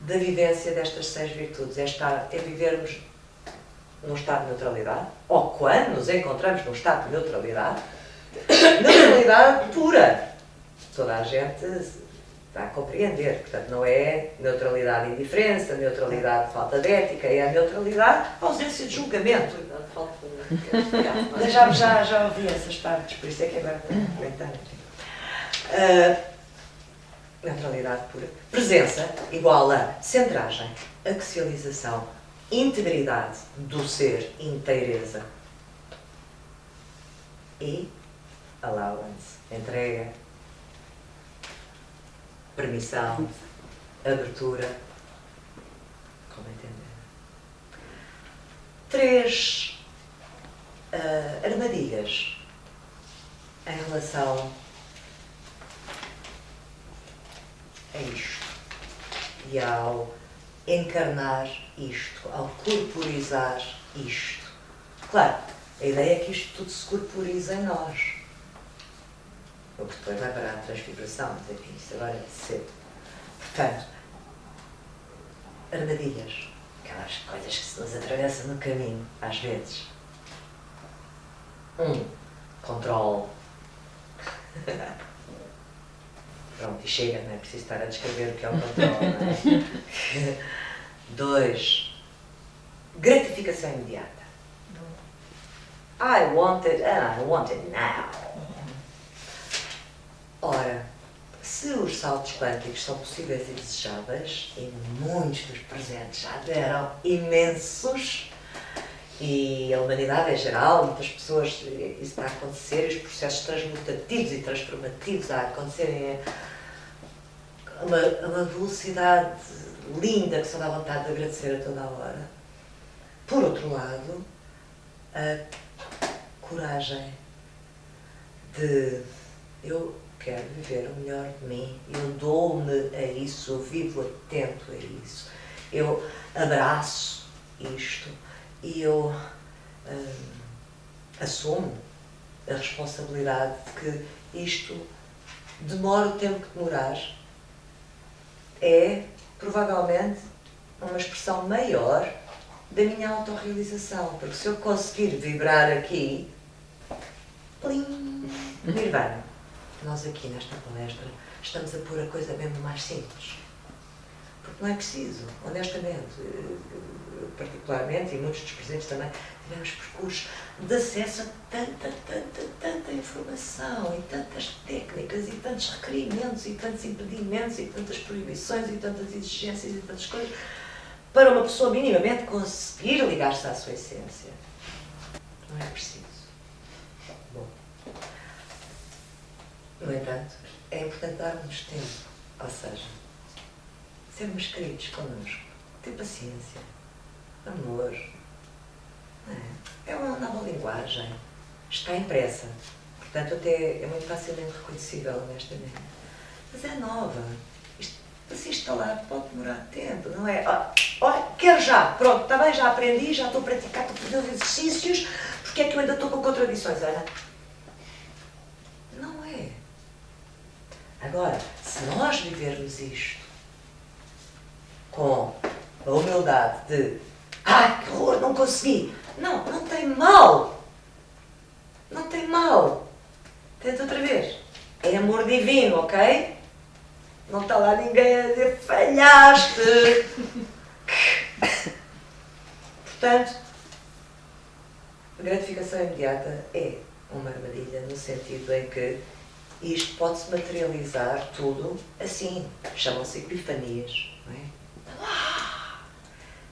da vivência destas 6 virtudes. É vivermos num estado de neutralidade, ou quando nos encontramos num estado de neutralidade, neutralidade pura. Toda a gente está a compreender, portanto não é neutralidade indiferença, neutralidade de falta de ética, é a neutralidade ausência de julgamento. Já ouvi essas partes, por isso é que agora estou a comentar aqui. Neutralidade pura. Presença igual a centragem, axialização, integridade do ser, inteireza. E allowance, entrega, permissão, abertura, como entender. 3 armadilhas em relação a isto e ao encarnar isto, ao corporizar isto. Claro, a ideia é que isto tudo se corporiza em nós. O que depois vai para a transfiguração, mas enfim, isso agora é cedo. Portanto, armadilhas, aquelas coisas que se nos atravessam no caminho, às vezes. Controle. Pronto, e chega, não é preciso estar a descrever o que é o controle, não é? 2, gratificação imediata. I want it and I want it now. Ora, se os saltos quânticos são possíveis e desejáveis, e muitos dos presentes já deram imensos, e a humanidade em geral, muitas pessoas, isso está a acontecer, os processos transmutativos e transformativos a acontecerem a uma velocidade linda que só dá vontade de agradecer a toda a hora. Por outro lado, a coragem de eu quero viver o melhor de mim, eu dou-me a isso, eu vivo atento a isso, eu abraço isto e eu assumo a responsabilidade de que isto demora o tempo que demorar, é provavelmente uma expressão maior da minha autorrealização, porque se eu conseguir vibrar aqui, plim, nirvana. Nós aqui nesta palestra estamos a pôr a coisa mesmo mais simples, porque não é preciso, honestamente, eu particularmente e muitos dos presentes também tivemos percursos de acesso a tanta informação e tantas técnicas e tantos requerimentos e tantos impedimentos e tantas proibições e tantas exigências e tantas coisas para uma pessoa minimamente conseguir ligar-se à sua essência. Não é preciso. Bom. dar-nos tempo, ou seja, sermos queridos connosco, ter paciência, amor, não é? É uma nova linguagem, está impressa, portanto até é muito facilmente reconhecível, honestamente, mas é nova. Isto, para se instalar pode demorar tempo, não é? Olha, quero já, pronto, está bem, já aprendi, já estou a praticar, estou a fazer exercícios, porque é que eu ainda estou com contradições, Ana? Não é. Agora, se nós vivermos isto com a humildade de ai, que horror, não consegui. Não, não tem mal. Não tem mal. Tenta outra vez. É amor divino, ok? Não está lá ninguém a dizer falhaste. Portanto, a gratificação imediata é uma armadilha no sentido em que isto pode-se materializar tudo assim. Chamam-se epifanias, não é?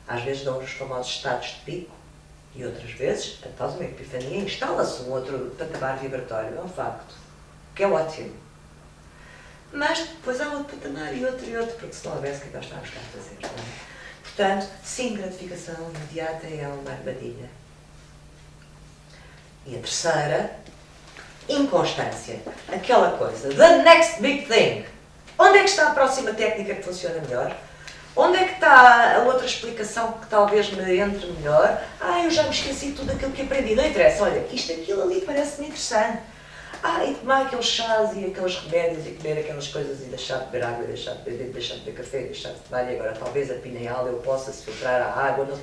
Às vezes dão os famosos estados de pico e outras vezes, após uma epifania, instala-se um outro patamar vibratório. É um facto, que é ótimo. Mas depois há outro patamar e outro, porque se não houvesse, o que é que nós estávamos cá a fazer? Não é? Portanto, sim, gratificação imediata é uma armadilha. E a terceira, inconstância. Aquela coisa, the next big thing. Onde é que está a próxima técnica que funciona melhor? Onde é que está a outra explicação que talvez me entre melhor? Eu já me esqueci de tudo aquilo que aprendi. Não interessa, olha, isto, aquilo ali parece-me interessante. E tomar aqueles chás e aqueles remédios e comer aquelas coisas e deixar de beber água, e deixar de beber, deixar de beber café, deixar de fumar, e agora talvez a pineal eu possa se filtrar a água. Não...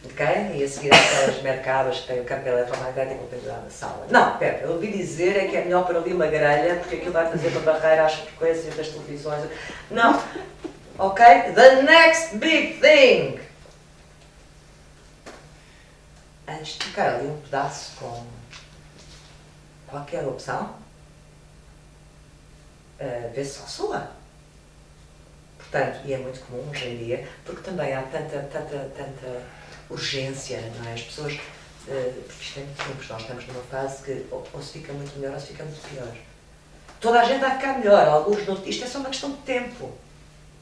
Ok? E a seguir aquelas mercadas que têm o campo eletromagnético pendurado na sala. Não, pera, eu ouvi dizer é que é melhor para ali uma grelha, porque aquilo vai fazer uma barreira às frequências das televisões. Não. Ok? The next big thing. Antes de ficar ali um pedaço com qualquer opção, vê se ressoa. Portanto, e é muito comum hoje em dia, porque também há tanta urgência, não é? As pessoas, porque isto é muito simples, nós estamos numa fase que ou se fica muito melhor ou se fica muito pior. Toda a gente vai ficar melhor, alguns não, isto é só uma questão de tempo.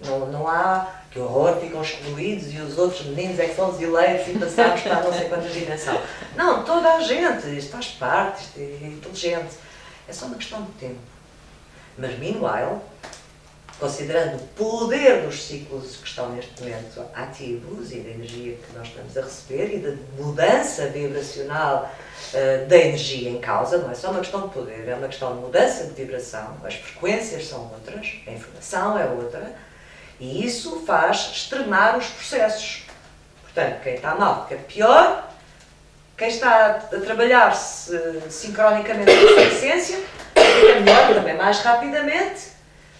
Não há, que horror, ficam excluídos e os outros meninos é que são os eleitos e passamos para não sei quantas dimensão. Não, toda a gente, isto faz parte, isto é inteligente. É só uma questão de tempo. Mas, meanwhile, considerando o poder dos ciclos que estão neste momento ativos e da energia que nós estamos a receber e da mudança vibracional da energia em causa, não é só uma questão de poder, é uma questão de mudança de vibração, as frequências são outras, a informação é outra, e isso faz extremar os processos. Portanto, quem está mal fica pior, quem está a trabalhar-se sincronicamente com a essência fica melhor e também mais rapidamente.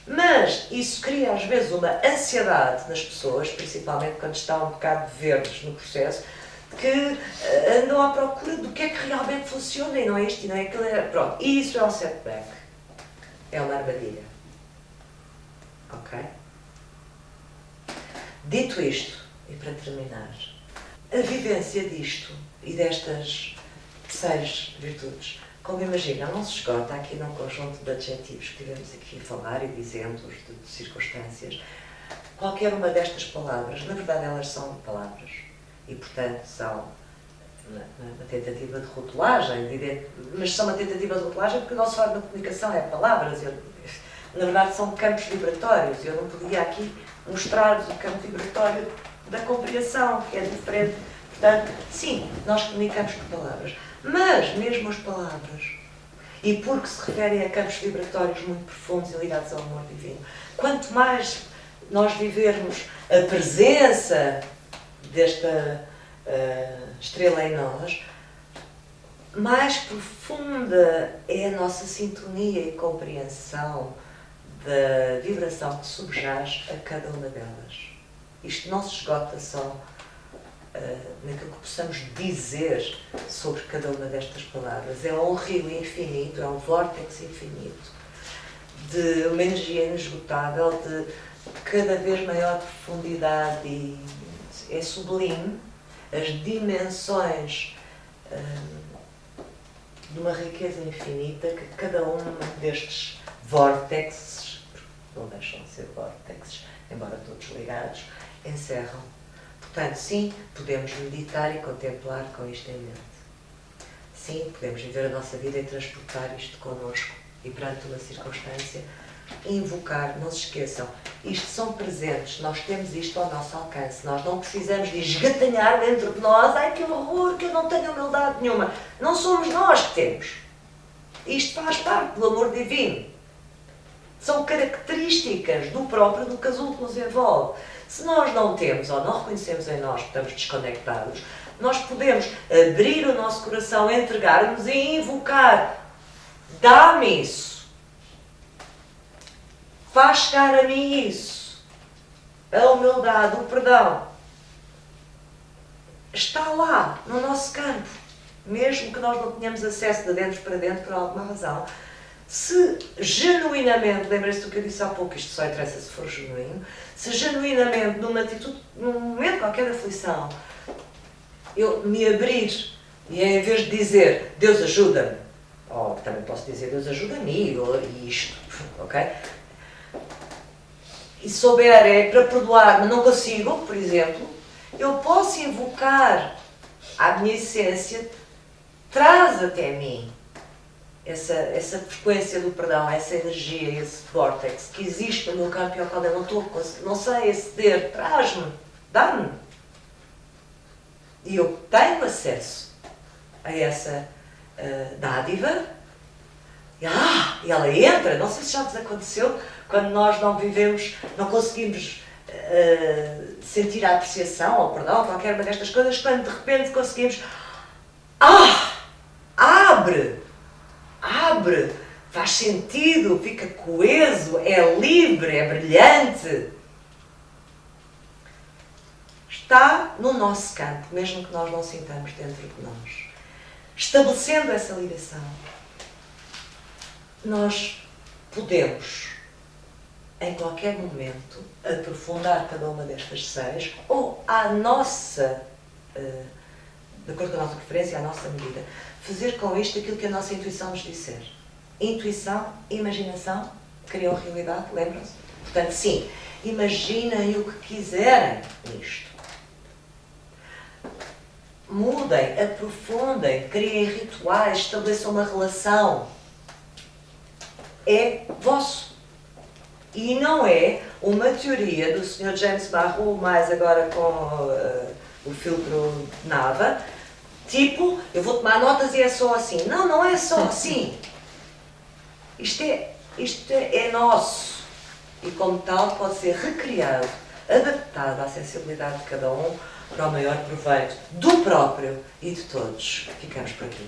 Mas isso cria às vezes uma ansiedade nas pessoas, principalmente quando estão um bocado verdes no processo, que andam à procura do que é que realmente funciona e não é isto e não é aquilo. Pronto, e isso é um setback. É uma armadilha. Ok? Dito isto, e para terminar, a vivência disto e destas 6 virtudes, como imagina, não se esgota aqui num conjunto de adjetivos que tivemos aqui a falar e de exemplos, de circunstâncias. Qualquer uma destas palavras, na verdade elas são palavras e, portanto, são uma tentativa de rotulagem, mas são uma tentativa de rotulagem porque a nossa forma de comunicação é palavras. Na verdade são campos vibratórios. Eu não podia aqui mostrar-vos o campo vibratório da compreensão, que é diferente. Portanto, sim, nós comunicamos por palavras. Mas, mesmo as palavras, e porque se referem a campos vibratórios muito profundos e ligados ao amor divino, quanto mais nós vivermos a presença desta estrela em nós, mais profunda é a nossa sintonia e compreensão da vibração que subjaz a cada uma delas. Isto não se esgota só naquilo que possamos dizer sobre cada uma destas palavras. É um rio infinito, é um vórtice infinito de uma energia inesgotável, de cada vez maior profundidade e é sublime as dimensões de uma riqueza infinita que cada um destes vórtices, não deixam de ser vórtices, embora todos ligados, encerram. Portanto, sim, podemos meditar e contemplar com isto em mente. Sim, podemos viver a nossa vida e transportar isto connosco e perante uma circunstância, invocar, não se esqueçam, isto são presentes, nós temos isto ao nosso alcance, nós não precisamos de esgatanhar dentro de nós, ai que horror, que eu não tenho humildade nenhuma. Não somos nós que temos. Isto faz parte do amor divino. São características do próprio do casulo que nos envolve. Se nós não temos ou não reconhecemos em nós que estamos desconectados, nós podemos abrir o nosso coração, entregar-nos e invocar. Dá-me isso. Faz chegar a mim isso. A humildade, o perdão. Está lá, no nosso campo. Mesmo que nós não tenhamos acesso de dentro para dentro por alguma razão. Se genuinamente, lembrem-se do que eu disse há pouco, isto só interessa se for genuíno, se genuinamente, numa atitude, num momento qualquer de aflição, eu me abrir e em vez de dizer Deus ajuda-me, ou também posso dizer Deus ajuda-me, ou isto, ok? E souber é para perdoar, mas não consigo, por exemplo, eu posso invocar a minha essência, traz até mim essa frequência do perdão, essa energia, esse vórtex que existe no meu campo e ao qual eu não sei aceder, traz-me, dá-me. E eu tenho acesso a essa dádiva e ela entra. Não sei se já vos aconteceu quando nós não vivemos, não conseguimos sentir a apreciação ou perdão, qualquer uma destas coisas, quando de repente conseguimos abre, faz sentido, fica coeso, é livre, é brilhante. Está no nosso campo, mesmo que nós não sintamos dentro de nós. Estabelecendo essa ligação, nós podemos, em qualquer momento, aprofundar cada uma destas 6, ou à nossa, de acordo com a nossa preferência, à nossa medida, fazer com isto aquilo que a nossa intuição nos disser. Intuição, imaginação, criam realidade, lembram-se? Portanto, sim, imaginem o que quiserem nisto. Mudem, aprofundem, criem rituais, estabeleçam uma relação. É vosso. E não é uma teoria do Sr. James Barrow, mais agora com o filtro Nava, tipo, eu vou tomar notas e é só assim. Não, não é só assim. Isto é nosso. E como tal pode ser recriado, adaptado à sensibilidade de cada um para o maior proveito do próprio e de todos. Ficamos por aqui.